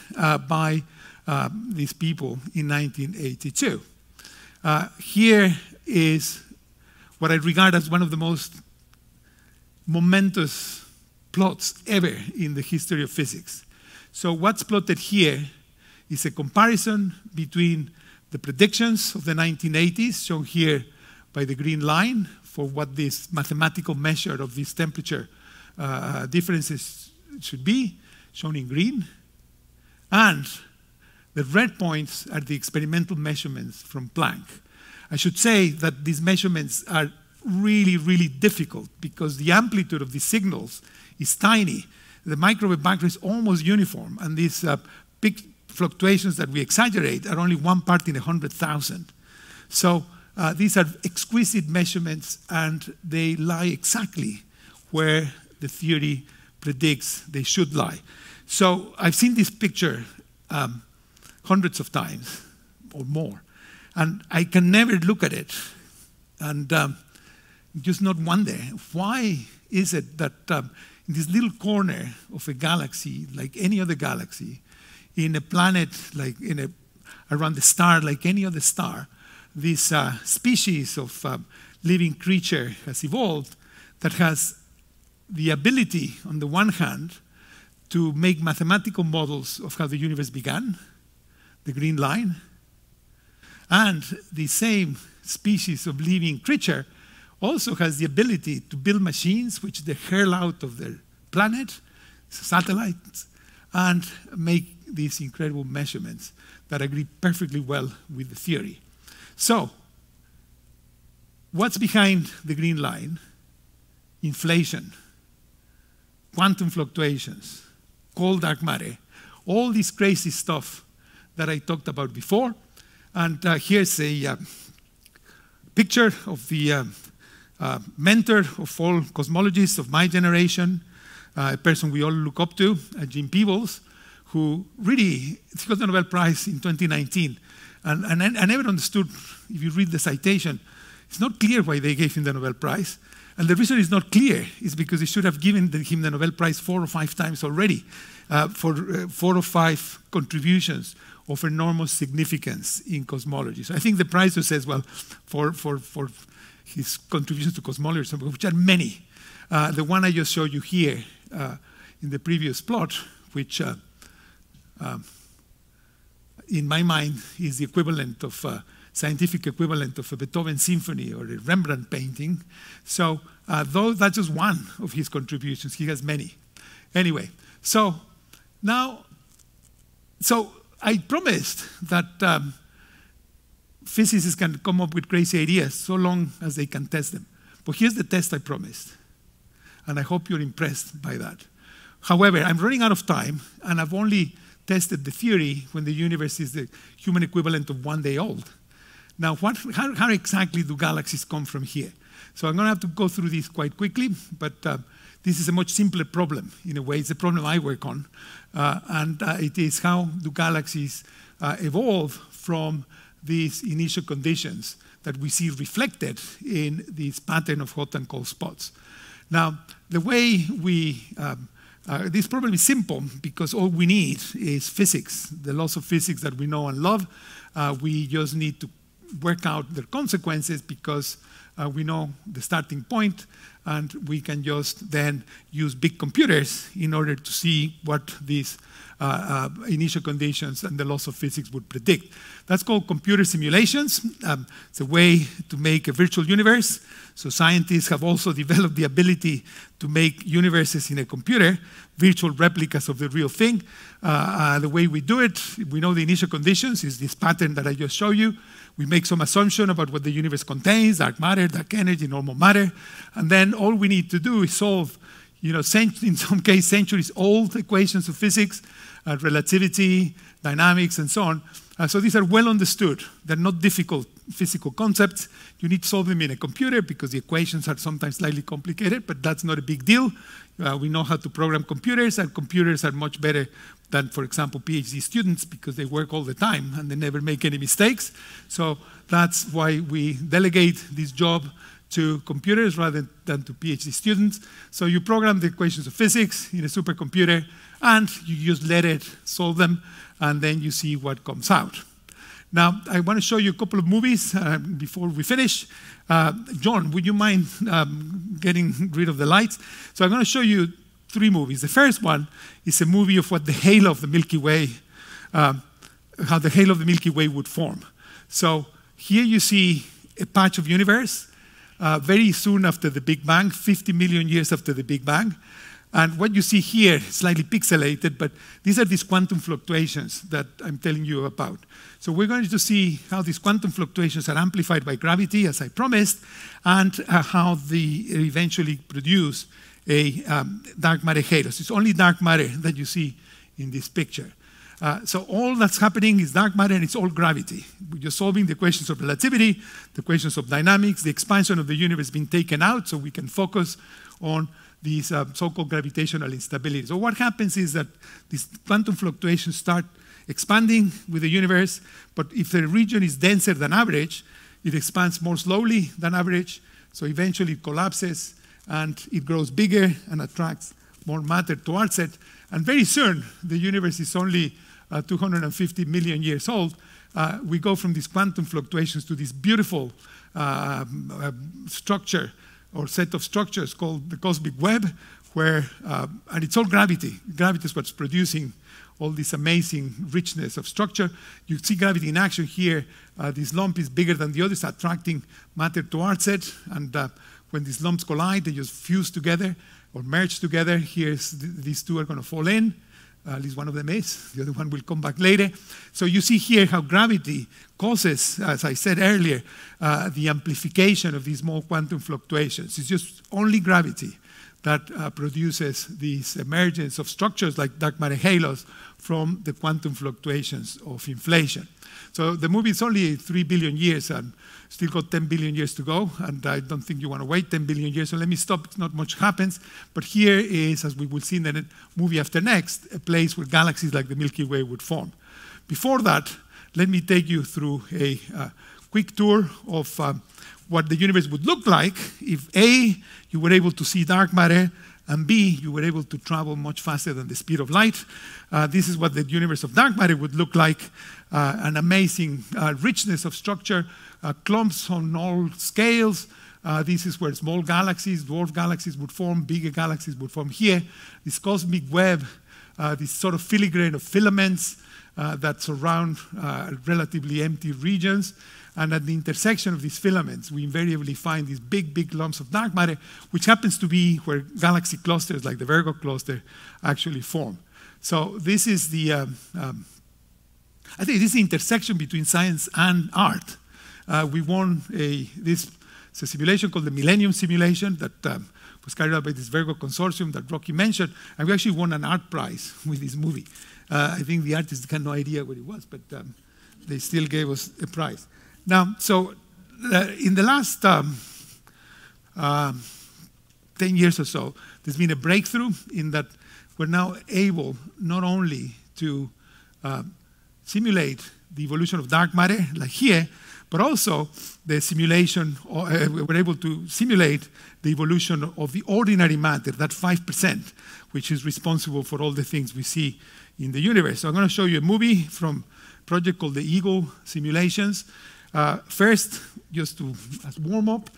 by these people in 1982. Here is what I regard as one of the most momentous plots ever in the history of physics. So what's plotted here is a comparison between the predictions of the 1980s, shown here by the green line, for what this mathematical measure of these temperature differences should be, shown in green, and the red points are the experimental measurements from Planck. I should say that these measurements are really, really difficult because the amplitude of these signals is tiny. The microwave background is almost uniform, and these big fluctuations that we exaggerate are only 1 part in 100,000. So these are exquisite measurements, and they lie exactly where the theory predicts they should lie. So I've seen this picture hundreds of times or more, and I can never look at it and just not wonder, why is it that in this little corner of a galaxy, like any other galaxy, in a planet, like around the star, like any other star, this species of living creature has evolved that has the ability, on the one hand, to make mathematical models of how the universe began, the green line, and the same species of living creature also has the ability to build machines which they hurl out of their planet, satellites, and make these incredible measurements that agree perfectly well with the theory. So, what's behind the green line? Inflation, quantum fluctuations, cold dark matter, all this crazy stuff that I talked about before. And here's a picture of the mentor of all cosmologists of my generation, a person we all look up to, Jim Peebles, who really got the Nobel Prize in 2019. And I never understood, if you read the citation, it's not clear why they gave him the Nobel Prize. And the reason it's not clear is because they should have given him the Nobel Prize 4 or 5 times already for 4 or 5 contributions of enormous significance in cosmology. So I think the prize just says, well, for his contributions to cosmology, which are many. The one I just showed you here in the previous plot, which in my mind is the equivalent of scientific equivalent of a Beethoven symphony or a Rembrandt painting. So though that's just one of his contributions, he has many. Anyway, so now, I promised that physicists can come up with crazy ideas so long as they can test them. But here's the test I promised, and I hope you're impressed by that. However, I'm running out of time, and I've only tested the theory when the universe is the human equivalent of 1 day old. Now, how exactly do galaxies come from here? So I'm going to have to go through this quite quickly, but this is a much simpler problem in a way. It's a problem I work on, and it is how do galaxies evolve from these initial conditions that we see reflected in this pattern of hot and cold spots. Now, the way this problem is simple because all we need is physics, the laws of physics that we know and love. We just need to work out their consequences because we know the starting point, and we can just then use big computers in order to see what these initial conditions and the laws of physics would predict. That's called computer simulations. It's a way to make a virtual universe. So scientists have also developed the ability to make universes in a computer, virtual replicas of the real thing. The way we do it, we know the initial conditions is this pattern that I just showed you. We make some assumption about what the universe contains, dark matter, dark energy, normal matter, and then all we need to do is solve, in some case, centuries-old equations of physics, relativity, dynamics, and so on. So these are well understood. They're not difficult physical concepts. You need to solve them in a computer because the equations are sometimes slightly complicated, but that's not a big deal. We know how to program computers, and computers are much better than, for example, PhD students because they work all the time and they never make any mistakes. So that's why we delegate this job to computers rather than to PhD students. So you program the equations of physics in a supercomputer, and you just let it solve them, and then you see what comes out. Now, I want to show you a couple of movies before we finish. John, would you mind getting rid of the lights? So I'm going to show you 3 movies. The first one is a movie of what the halo of the Milky Way, how the halo of the Milky Way would form. So here you see a patch of universe very soon after the Big Bang, 50 million years after the Big Bang. And what you see here, slightly pixelated, but these are these quantum fluctuations that I'm telling you about. So we're going to see how these quantum fluctuations are amplified by gravity, as I promised, and how they eventually produce a dark matter halo. So it's only dark matter that you see in this picture. So all that's happening is dark matter, and it's all gravity. We're just solving the equations of relativity, the equations of dynamics, the expansion of the universe being taken out so we can focus on these so-called gravitational instabilities. So what happens is that these quantum fluctuations start expanding with the universe, but if the region is denser than average, it expands more slowly than average, so eventually it collapses, and it grows bigger and attracts more matter towards it. And very soon, the universe is only 250 million years old. We go from these quantum fluctuations to this beautiful structure or set of structures called the cosmic web, where, and it's all gravity. Gravity is what's producing all this amazing richness of structure. You see gravity in action here. This lump is bigger than the others, attracting matter towards it. And when these lumps collide, they just fuse together or merge together. These two are going to fall in. At least one of them is. The other one will come back later. So you see here how gravity causes, as I said earlier, the amplification of these small quantum fluctuations. It's just only gravity that produces this emergence of structures like dark matter halos from the quantum fluctuations of inflation. So the movie is only 3 billion years and still got 10 billion years to go, and I don't think you want to wait 10 billion years, so let me stop. Not much happens, but here is, as we will see in the movie after next, a place where galaxies like the Milky Way would form. Before that, let me take you through a quick tour of what the universe would look like if A, you were able to see dark matter, and B, you were able to travel much faster than the speed of light. This is what the universe of dark matter would look like, an amazing richness of structure, clumps on all scales. This is where small galaxies, dwarf galaxies would form, bigger galaxies would form here. This cosmic web, this sort of filigrane of filaments that surround relatively empty regions. And at the intersection of these filaments, we invariably find these big, big lumps of dark matter, which happens to be where galaxy clusters like the Virgo cluster actually form. So this is the, I think this is the intersection between science and art. We won this simulation called the Millennium Simulation that was carried out by this Virgo consortium that Rocky mentioned, and we actually won an art prize with this movie. I think the artists had no idea what it was, but they still gave us a prize. Now, so in the last 10 years or so, there's been a breakthrough in that we're now able not only to simulate the evolution of dark matter, like here, but also the simulation, we're able to simulate the evolution of the ordinary matter, that 5%, which is responsible for all the things we see in the universe. So I'm going to show you a movie from a project called the Eagle Simulations. First, just as warm-up,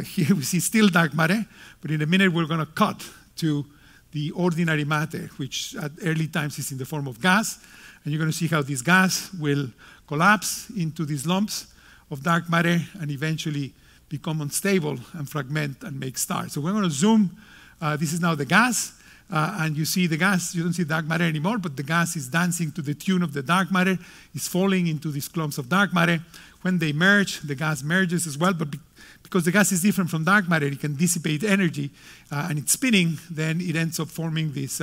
here we see still dark matter, but in a minute we're going to cut to the ordinary matter, which at early times is in the form of gas, and you're going to see how this gas will collapse into these lumps of dark matter and eventually become unstable and fragment and make stars. So we're going to zoom. This is now the gas, and you see the gas. You don't see dark matter anymore, but the gas is dancing to the tune of the dark matter. It's falling into these clumps of dark matter. When they merge, the gas merges as well, but because the gas is different from dark matter, it can dissipate energy, and it's spinning, then it ends up forming these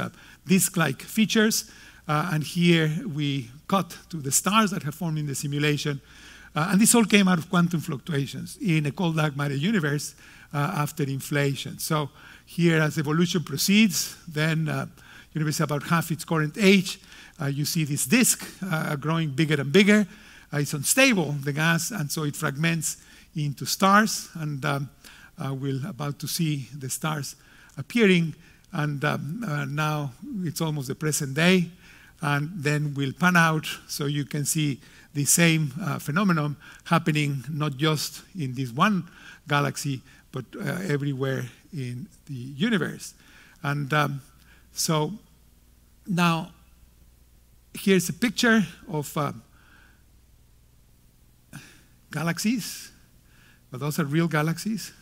disk-like features. And here we cut to the stars that have formed in the simulation. And this all came out of quantum fluctuations in a cold dark matter universe after inflation. So here, as evolution proceeds, then universe about half its current age, you see this disk growing bigger and bigger. It's unstable, the gas, and so it fragments into stars. And we're about to see the stars appearing. And now it's almost the present day. And then we'll pan out so you can see the same phenomenon happening not just in this one galaxy, but everywhere in the universe. And so now here's a picture of galaxies, but those are real galaxies.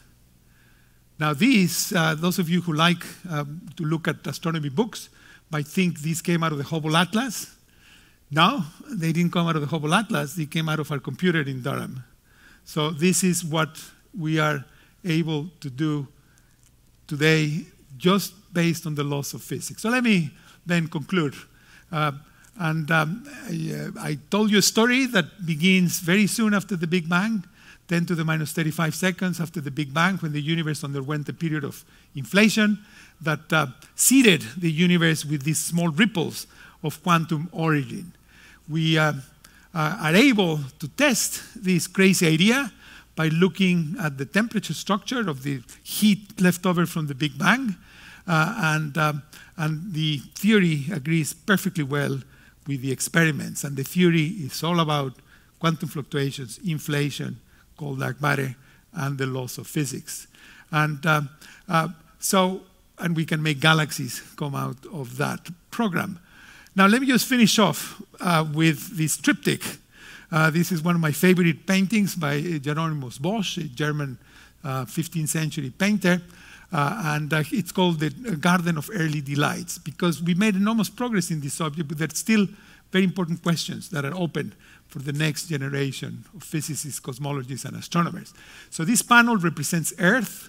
Now these, those of you who like to look at astronomy books might think these came out of the Hubble Atlas. No, they didn't come out of the Hubble Atlas, they came out of our computer in Durham. So this is what we are able to do today just based on the laws of physics. So let me then conclude. I told you a story that begins very soon after the Big Bang, 10 to the minus 35 seconds after the Big Bang, when the universe underwent a period of inflation that seeded the universe with these small ripples of quantum origin. We are able to test this crazy idea by looking at the temperature structure of the heat left over from the Big Bang, and the theory agrees perfectly well with the experiments. And the theory is all about quantum fluctuations, inflation, cold dark matter, and the laws of physics. And and we can make galaxies come out of that program. Now let me just finish off with this triptych. This is one of my favorite paintings by Hieronymus Bosch, a German 15th century painter. And it's called the Garden of Early Delights, because we made enormous progress in this subject, but there's still very important questions that are open for the next generation of physicists, cosmologists, and astronomers. So this panel represents Earth,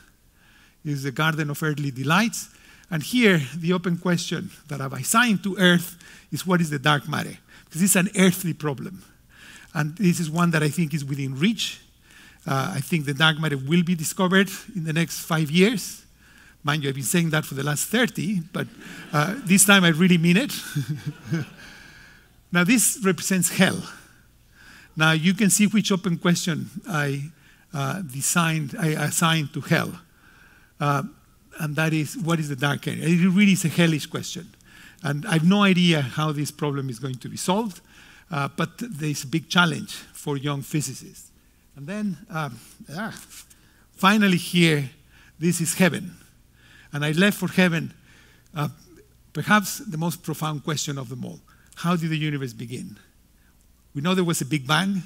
is the Garden of Early Delights. And here, the open question that I've assigned to Earth is, what is the dark matter? Because it's an earthly problem. And this is one that I think is within reach. I think the dark matter will be discovered in the next 5 years. Mind you, I've been saying that for the last 30, but this time I really mean it. Now, this represents hell. Now, you can see which open question I assigned to hell. And that is, what is the dark area? It really is a hellish question. And I have no idea how this problem is going to be solved, but there's a big challenge for young physicists. And then, finally here, this is heaven. And I left for heaven perhaps the most profound question of them all. How did the universe begin? We know there was a Big Bang,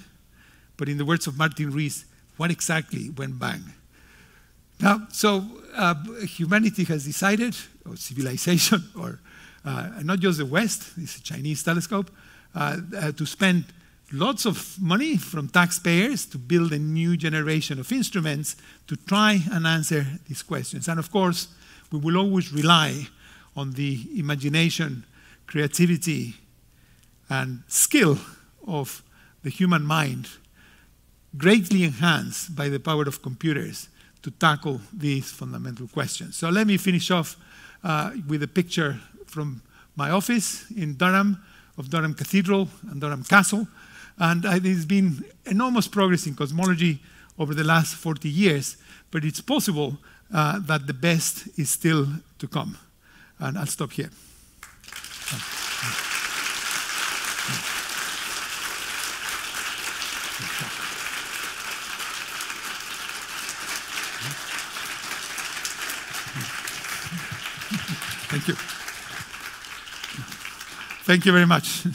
but in the words of Martin Rees, what exactly went bang? Now, so humanity has decided, or civilization, or not just the West, it's a Chinese telescope, to spend lots of money from taxpayers to build a new generation of instruments to try and answer these questions. And of course, we will always rely on the imagination, creativity, and skill of the human mind, greatly enhanced by the power of computers, to tackle these fundamental questions. So let me finish off with a picture from my office in Durham, of Durham Cathedral and Durham Castle. And there's been enormous progress in cosmology over the last 40 years, but it's possible that the best is still to come. And I'll stop here. Thank you. Thank you very much.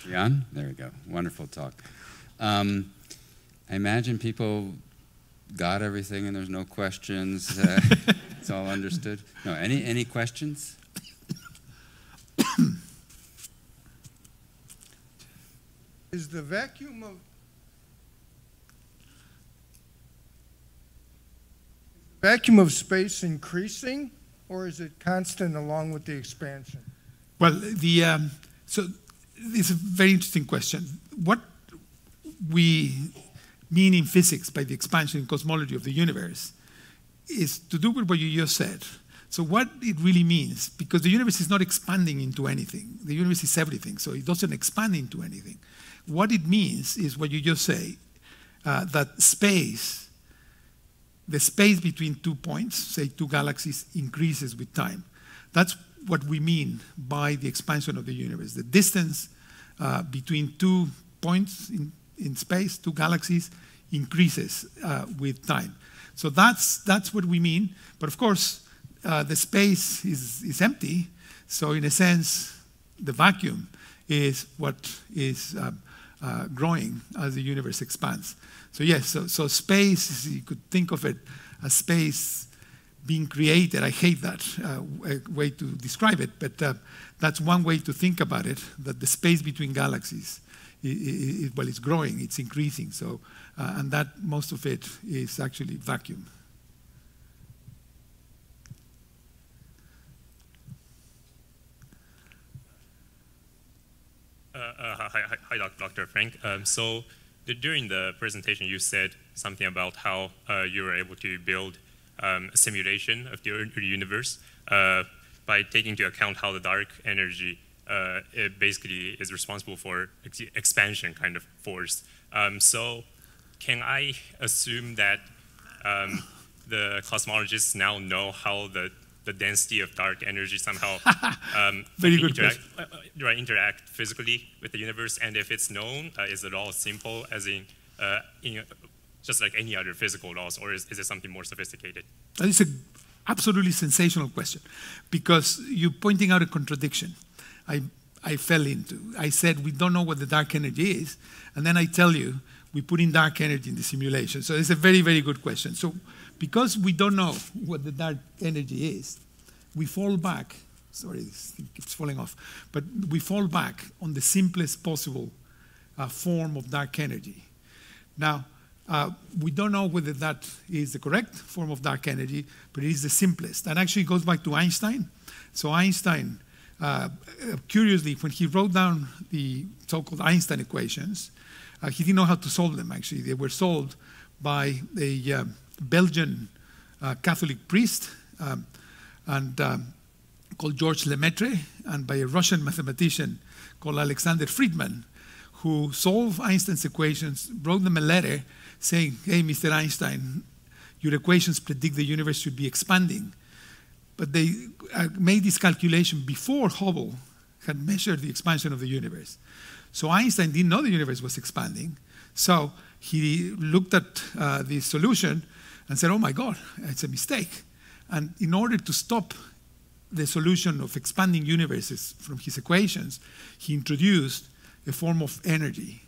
Jan? There we go. Wonderful talk. I imagine people got everything and there's no questions. It's all understood. No, any questions? Is the vacuum of space increasing, or is it constant along with the expansion? Well, so it's a very interesting question. What we mean in physics by the expansion in cosmology of the universe is to do with what you just said. So what it really means, because the universe is not expanding into anything. The universe is everything, so it doesn't expand into anything. What it means is what you just say, that space, the space between 2 points, say 2 galaxies, increases with time. That's what we mean by the expansion of the universe. The distance between 2 points in space, 2 galaxies, increases with time. So that's what we mean. But of course, the space is empty. So in a sense, the vacuum is what is growing as the universe expands. So yes, so space, you could think of it as space being created. I hate that way to describe it, but that's one way to think about it, that the space between galaxies, well, it's growing, it's increasing. So, and that most of it is actually vacuum. Hi, Dr. Frenk. So during the presentation, you said something about how you were able to build a simulation of the universe by taking into account how the dark energy it basically is responsible for expansion kind of force. So can I assume that the cosmologists now know how the density of dark energy somehow interact physically with the universe? And if it's known, is it all simple, as in just like any other physical laws, or is it something more sophisticated? That is a absolutely sensational question, because you're pointing out a contradiction I fell into. I said, we don't know what the dark energy is, and then I tell you, we put in dark energy in the simulation. So it's a very, very good question. So because we don't know what the dark energy is, we fall back, sorry, this thing keeps falling off, but we fall back on the simplest possible form of dark energy. Now, we don't know whether that is the correct form of dark energy, but it is the simplest. And actually goes back to Einstein. So Einstein, curiously, when he wrote down the so-called Einstein equations, he didn't know how to solve them, actually. They were solved by a Belgian Catholic priest called Georges Lemaitre, and by a Russian mathematician called Alexander Friedman, who solved Einstein's equations, wrote them a letter saying, hey, Mr. Einstein, your equations predict the universe should be expanding. But they made this calculation before Hubble had measured the expansion of the universe. So Einstein didn't know the universe was expanding. So he looked at the solution and said, oh my God, it's a mistake. And in order to stop the solution of expanding universes from his equations, he introduced a form of energy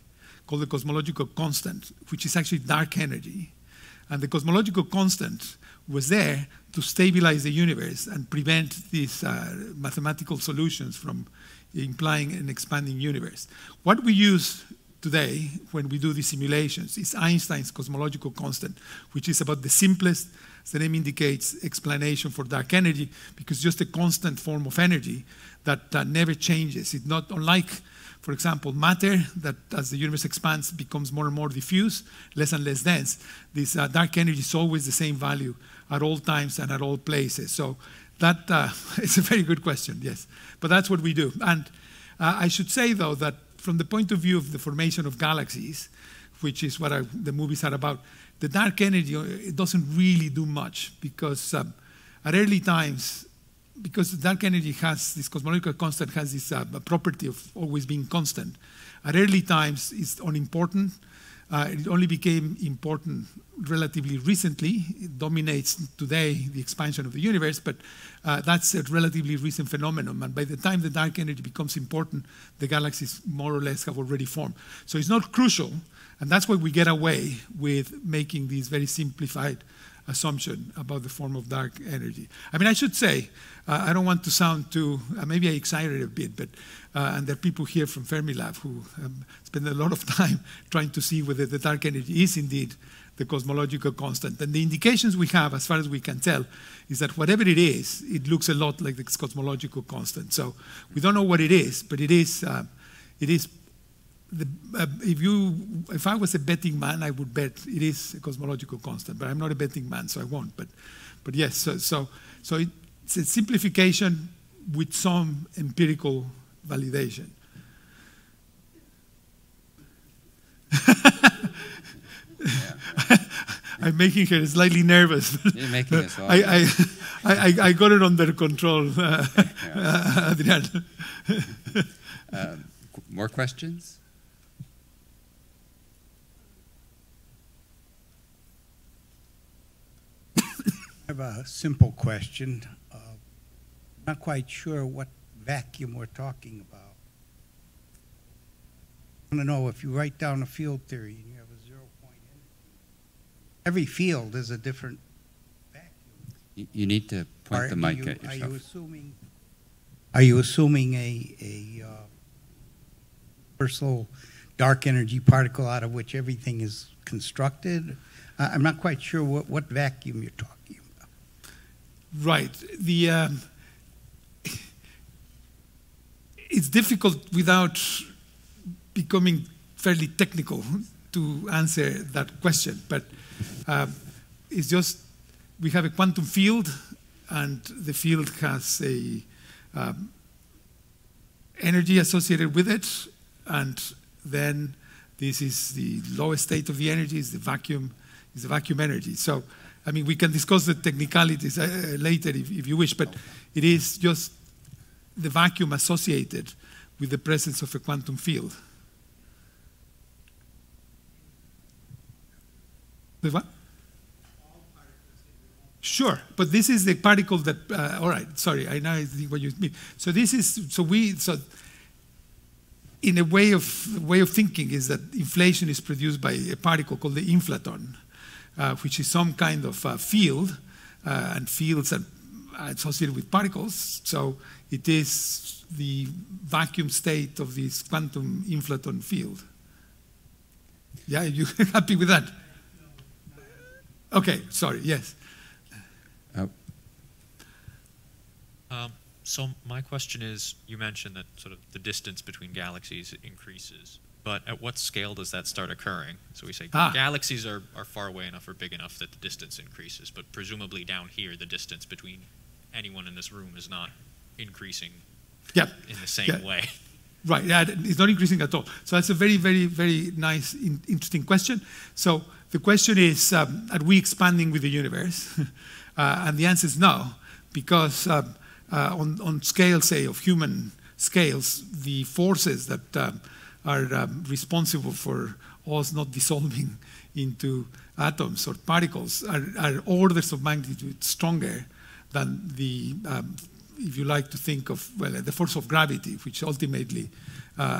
called the cosmological constant, which is actually dark energy. And the cosmological constant was there to stabilize the universe and prevent these mathematical solutions from implying an expanding universe. What we use today when we do these simulations is Einstein's cosmological constant, which is about the simplest, as the name indicates, explanation for dark energy, because it's just a constant form of energy that never changes. It's not unlike, for example, matter, that as the universe expands becomes more and more diffuse, less and less dense. This dark energy is always the same value at all times and at all places. So that it's a very good question, yes. But that's what we do. And I should say, though, that from the point of view of the formation of galaxies, which is what the movies are about, the dark energy, it doesn't really do much, because at early times, because the dark energy has, this cosmological constant has this property of always being constant. At early times, it's unimportant. It only became important relatively recently. It dominates today the expansion of the universe, but that's a relatively recent phenomenon. And by the time the dark energy becomes important, the galaxies more or less have already formed. So it's not crucial, and that's why we get away with making these very simplified assumption about the form of dark energy. I mean, I should say, I don't want to sound too, maybe I exaggerate a bit, but and there are people here from Fermilab who spend a lot of time trying to see whether the dark energy is indeed the cosmological constant. And the indications we have, as far as we can tell, is that whatever it is, it looks a lot like the cosmological constant. So we don't know what it is, but it is if I was a betting man, I would bet it is a cosmological constant, but I'm not a betting man, so I won't. But yes, so it's a simplification with some empirical validation. I'm making her slightly nervous. You're making us all. I got it under control, Adrian. More questions? I have a simple question. Not quite sure what vacuum we're talking about. I want to know if you write down a field theory and you have a 0-point energy. Every field is a different vacuum. You need to point the mic at yourself. Are you assuming a universal dark energy particle out of which everything is constructed? I'm not quite sure what vacuum you're talking about. Right. It's difficult without becoming fairly technical to answer that question, but it's just we have a quantum field, and the field has a energy associated with it, and then this is the lowest state of the energy, is the vacuum energy. So, I mean, we can discuss the technicalities later if you wish, but it is just the vacuum associated with the presence of a quantum field. The what? Sure, but this is the particle that, all right, sorry, I now think what you mean. So this is, so in a way of thinking is that inflation is produced by a particle called the inflaton, which is some kind of field, and fields are associated with particles. So it is the vacuum state of this quantum inflaton field. Yeah, you happy with that? Okay, sorry, yes. So my question is, you mentioned that sort of the distance between galaxies increases, but at what scale does that start occurring? So we say galaxies are far away enough or big enough that the distance increases, but presumably down here the distance between anyone in this room is not increasing in the same way. Right, yeah, it's not increasing at all. So that's a very, very, very nice, interesting question. So the question is, are we expanding with the universe? And the answer is no, because on scale, say, of human scales, the forces that are responsible for us not dissolving into atoms or particles are orders of magnitude stronger than the, if you like to think of, well, the force of gravity, which ultimately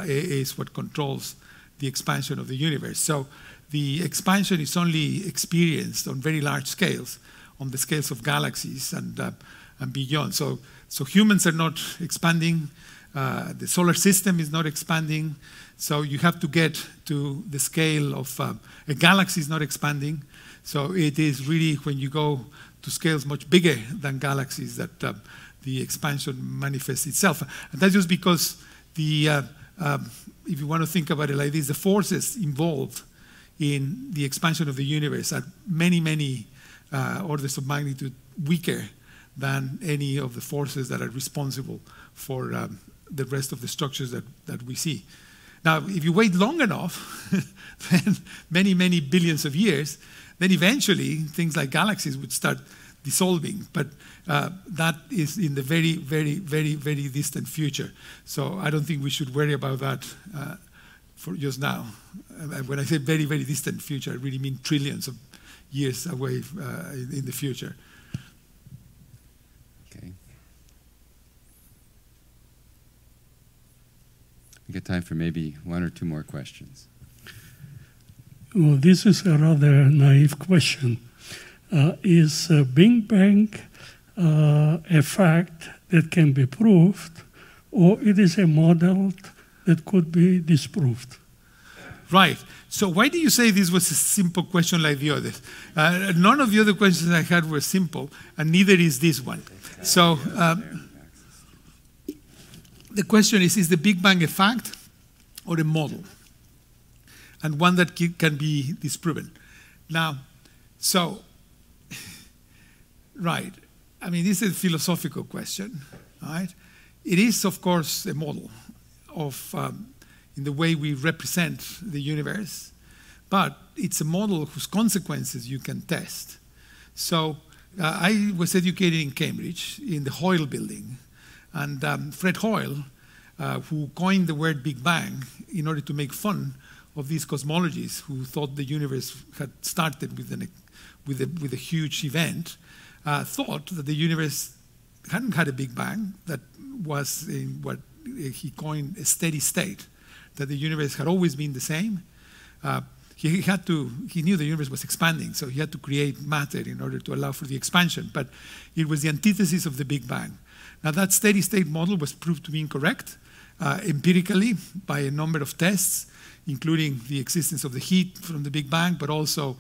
is what controls the expansion of the universe. So the expansion is only experienced on very large scales, on the scales of galaxies and beyond. So humans are not expanding. The solar system is not expanding. So you have to get to the scale of a galaxy is not expanding. So it is really when you go to scales much bigger than galaxies that the expansion manifests itself. And that's just because the, if you want to think about it like this, the forces involved in the expansion of the universe are many, many orders of magnitude weaker than any of the forces that are responsible for the rest of the structures that we see. Now, if you wait long enough, then many, many billions of years, then eventually things like galaxies would start dissolving. But that is in the very, very, very, very distant future. So I don't think we should worry about that for just now. When I say very, very distant future, I really mean trillions of years away in the future. Okay. We got time for maybe one or two more questions. Well, this is a rather naive question. Is Big Bang a fact that can be proved, or it is a model that could be disproved? Right. So why do you say this was a simple question like the others? None of the other questions I had were simple, and neither is this one. So the question is the Big Bang a fact or a model? And one that can be disproven. Now, so, right. I mean, this is a philosophical question, right? It is, of course, a model of in the way we represent the universe, but it's a model whose consequences you can test. So I was educated in Cambridge in the Hoyle building, and Fred Hoyle, who coined the word Big Bang in order to make fun of these cosmologists who thought the universe had started with a huge event, thought that the universe hadn't had a Big Bang, that was in what he coined a steady state, that the universe had always been the same. He knew the universe was expanding, so he had to create matter in order to allow for the expansion, but it was the antithesis of the Big Bang. Now that steady state model was proved to be incorrect empirically by a number of tests, including the existence of the heat from the Big Bang, but also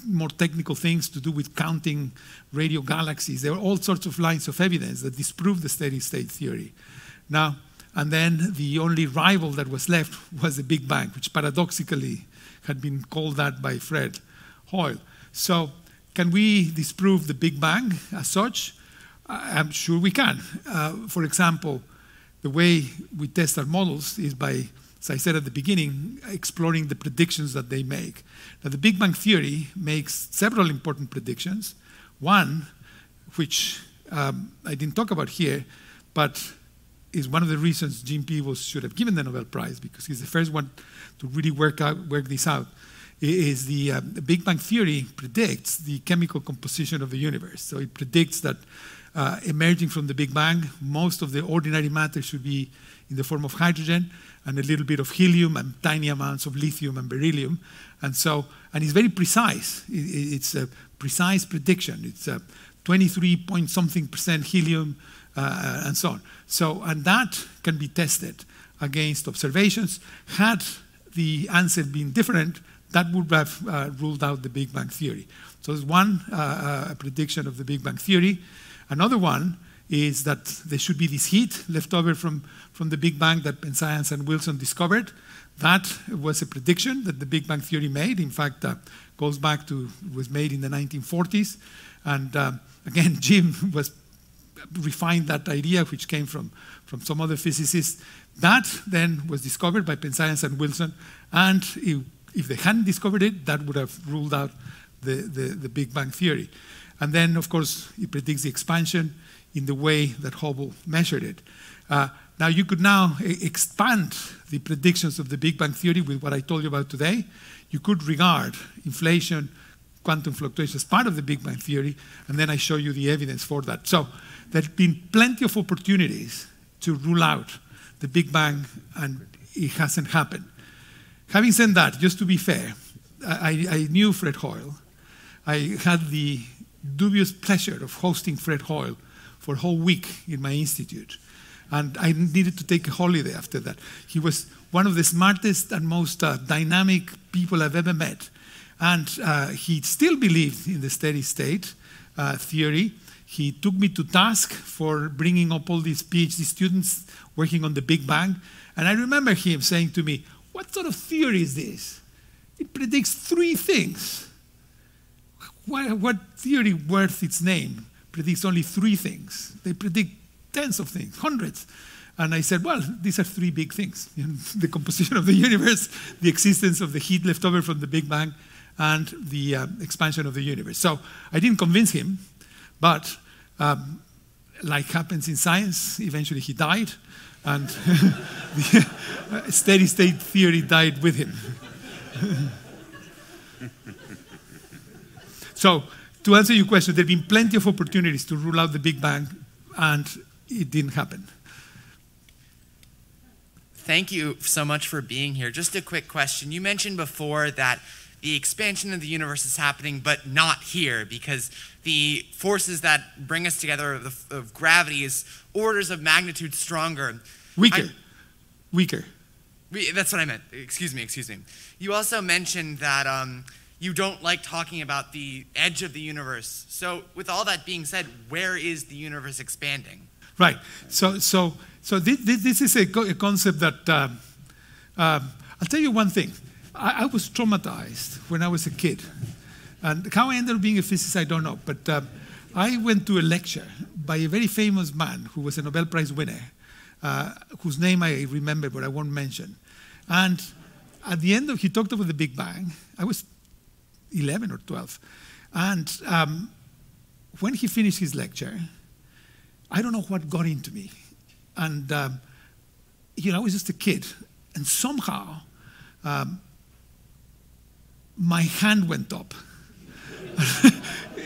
more technical things to do with counting radio galaxies. There were all sorts of lines of evidence that disproved the steady state theory. Now, and then the only rival that was left was the Big Bang, which paradoxically had been called that by Fred Hoyle. So can we disprove the Big Bang as such? I'm sure we can. For example, the way we test our models is by, as I said at the beginning, exploring the predictions that they make. Now, the Big Bang theory makes several important predictions. One, which I didn't talk about here, but is one of the reasons Jim Peebles should have given the Nobel Prize, because he's the first one to really work this out, is the Big Bang theory predicts the chemical composition of the universe. So it predicts that emerging from the Big Bang, most of the ordinary matter should be in the form of hydrogen and a little bit of helium and tiny amounts of lithium and beryllium. And it's very precise. It's a precise prediction. It's 23 point something % helium and so on. And that can be tested against observations. Had the answer been different, that would have ruled out the Big Bang theory. So there's one prediction of the Big Bang theory. Another one is that there should be this heat left over from the Big Bang that Penzias and Wilson discovered. That was a prediction that the Big Bang theory made. In fact, goes back to, was made in the 1940s. And again, Jim refined that idea, which came from some other physicists. That then was discovered by Penzias and Wilson. And if they hadn't discovered it, that would have ruled out the Big Bang theory. And then, of course, it predicts the expansion in the way that Hubble measured it. Now, you could now expand the predictions of the Big Bang theory with what I told you about today. You could regard inflation, quantum fluctuation as part of the Big Bang theory, and then I show you the evidence for that. So there have been plenty of opportunities to rule out the Big Bang, and it hasn't happened. Having said that, just to be fair, I knew Fred Hoyle. I had the dubious pleasure of hosting Fred Hoyle for a whole week in my institute. And I needed to take a holiday after that. He was one of the smartest and most dynamic people I've ever met. And he still believed in the steady state theory. He took me to task for bringing up all these PhD students working on the Big Bang. And I remember him saying to me, "What sort of theory is this? It predicts 3 things. What theory worth its name predicts only 3 things? They predict tens of things, hundreds." And I said, well, these are 3 big things. The composition of the universe, the existence of the heat left over from the Big Bang, and the expansion of the universe. So I didn't convince him, but like happens in science, eventually he died, and the steady state theory died with him. So to answer your question, there have been plenty of opportunities to rule out the Big Bang, and it didn't happen. Thank you so much for being here. Just a quick question. You mentioned before that the expansion of the universe is happening, but not here, because the forces that bring us together of gravity is orders of magnitude stronger. Weaker. Weaker. That's what I meant. Excuse me. You also mentioned that you don't like talking about the edge of the universe. So with all that being said, where is the universe expanding? Right. So this is a concept that I'll tell you one thing. I was traumatized when I was a kid. And how I ended up being a physicist, I don't know. But I went to a lecture by a very famous man who was a Nobel Prize winner, whose name I remember, but I won't mention. And at the end he talked about the Big Bang. I was 11 or 12. And when he finished his lecture, I don't know what got into me. And, I was just a kid. And somehow, my hand went up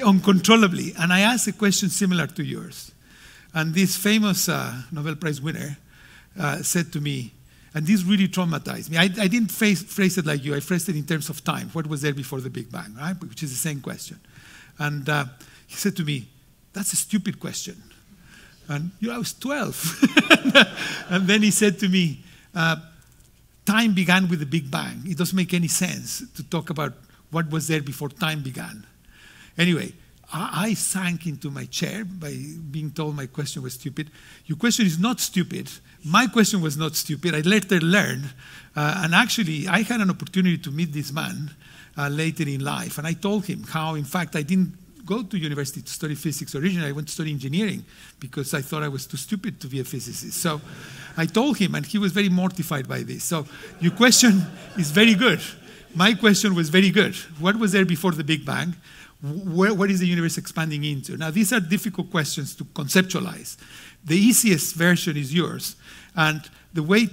uncontrollably. And I asked a question similar to yours. And this famous Nobel Prize winner said to me, and this really traumatized me. I didn't phrase it like you. I phrased it in terms of time. What was there before the Big Bang, right? Which is the same question. And he said to me, "That's a stupid question." And I was 12. And then he said to me, time began with the Big Bang. It doesn't make any sense to talk about what was there before time began. Anyway, I sank into my chair by being told my question was stupid. Your question is not stupid. My question was not stupid. I later learned. And actually, I had an opportunity to meet this man later in life. And I told him how, in fact, I didn't go to university to study physics originally. I went to study engineering because I thought I was too stupid to be a physicist. So I told him, and he was very mortified by this. So your question is very good. My question was very good. What was there before the Big Bang? What is the universe expanding into? Now, these are difficult questions to conceptualize. The easiest version is yours. And the way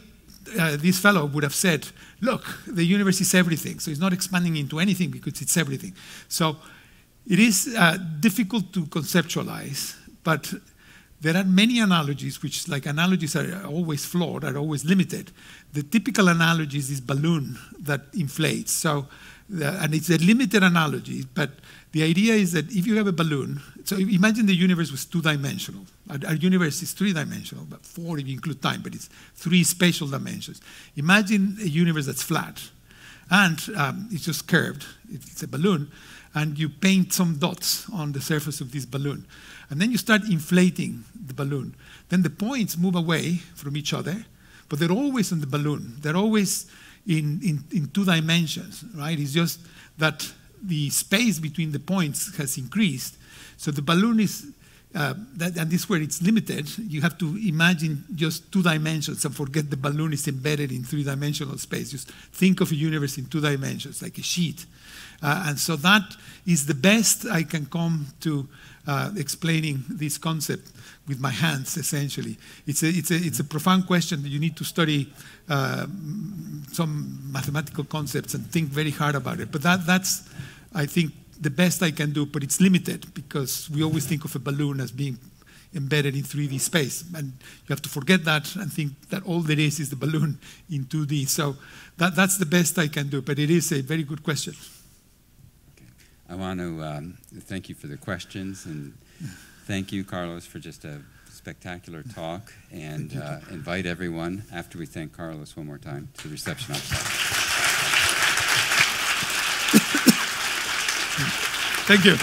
this fellow would have said, look, the universe is everything. So it's not expanding into anything because it's everything. So it is difficult to conceptualize, but there are many analogies, which like analogies are always flawed, are always limited. The typical analogy is this balloon that inflates. So, and it's a limited analogy, but the idea is that if you have a balloon, so imagine the universe was two-dimensional. Our universe is three-dimensional, but 4 if you include time, but it's 3 spatial dimensions. Imagine a universe that's flat, and it's just curved. It's a balloon, and you paint some dots on the surface of this balloon. And then you start inflating the balloon. Then the points move away from each other, but they're always on the balloon. They're always in 2 dimensions, right? It's just that the space between the points has increased. So the balloon is, and this is where it's limited. You have to imagine just 2 dimensions and forget the balloon is embedded in 3-dimensional space. Just think of a universe in 2 dimensions, like a sheet. And so that is the best I can come to explaining this concept with my hands, essentially. It's a profound question that you need to study some mathematical concepts and think very hard about it. But that's, I think, the best I can do, but it's limited because we always think of a balloon as being embedded in 3D space. And you have to forget that and think that all there is the balloon in 2D. So that's the best I can do, but it is a very good question. I want to thank you for the questions, and thank you, Carlos, for just a spectacular talk, and invite everyone, after we thank Carlos one more time, to the reception outside. Thank you.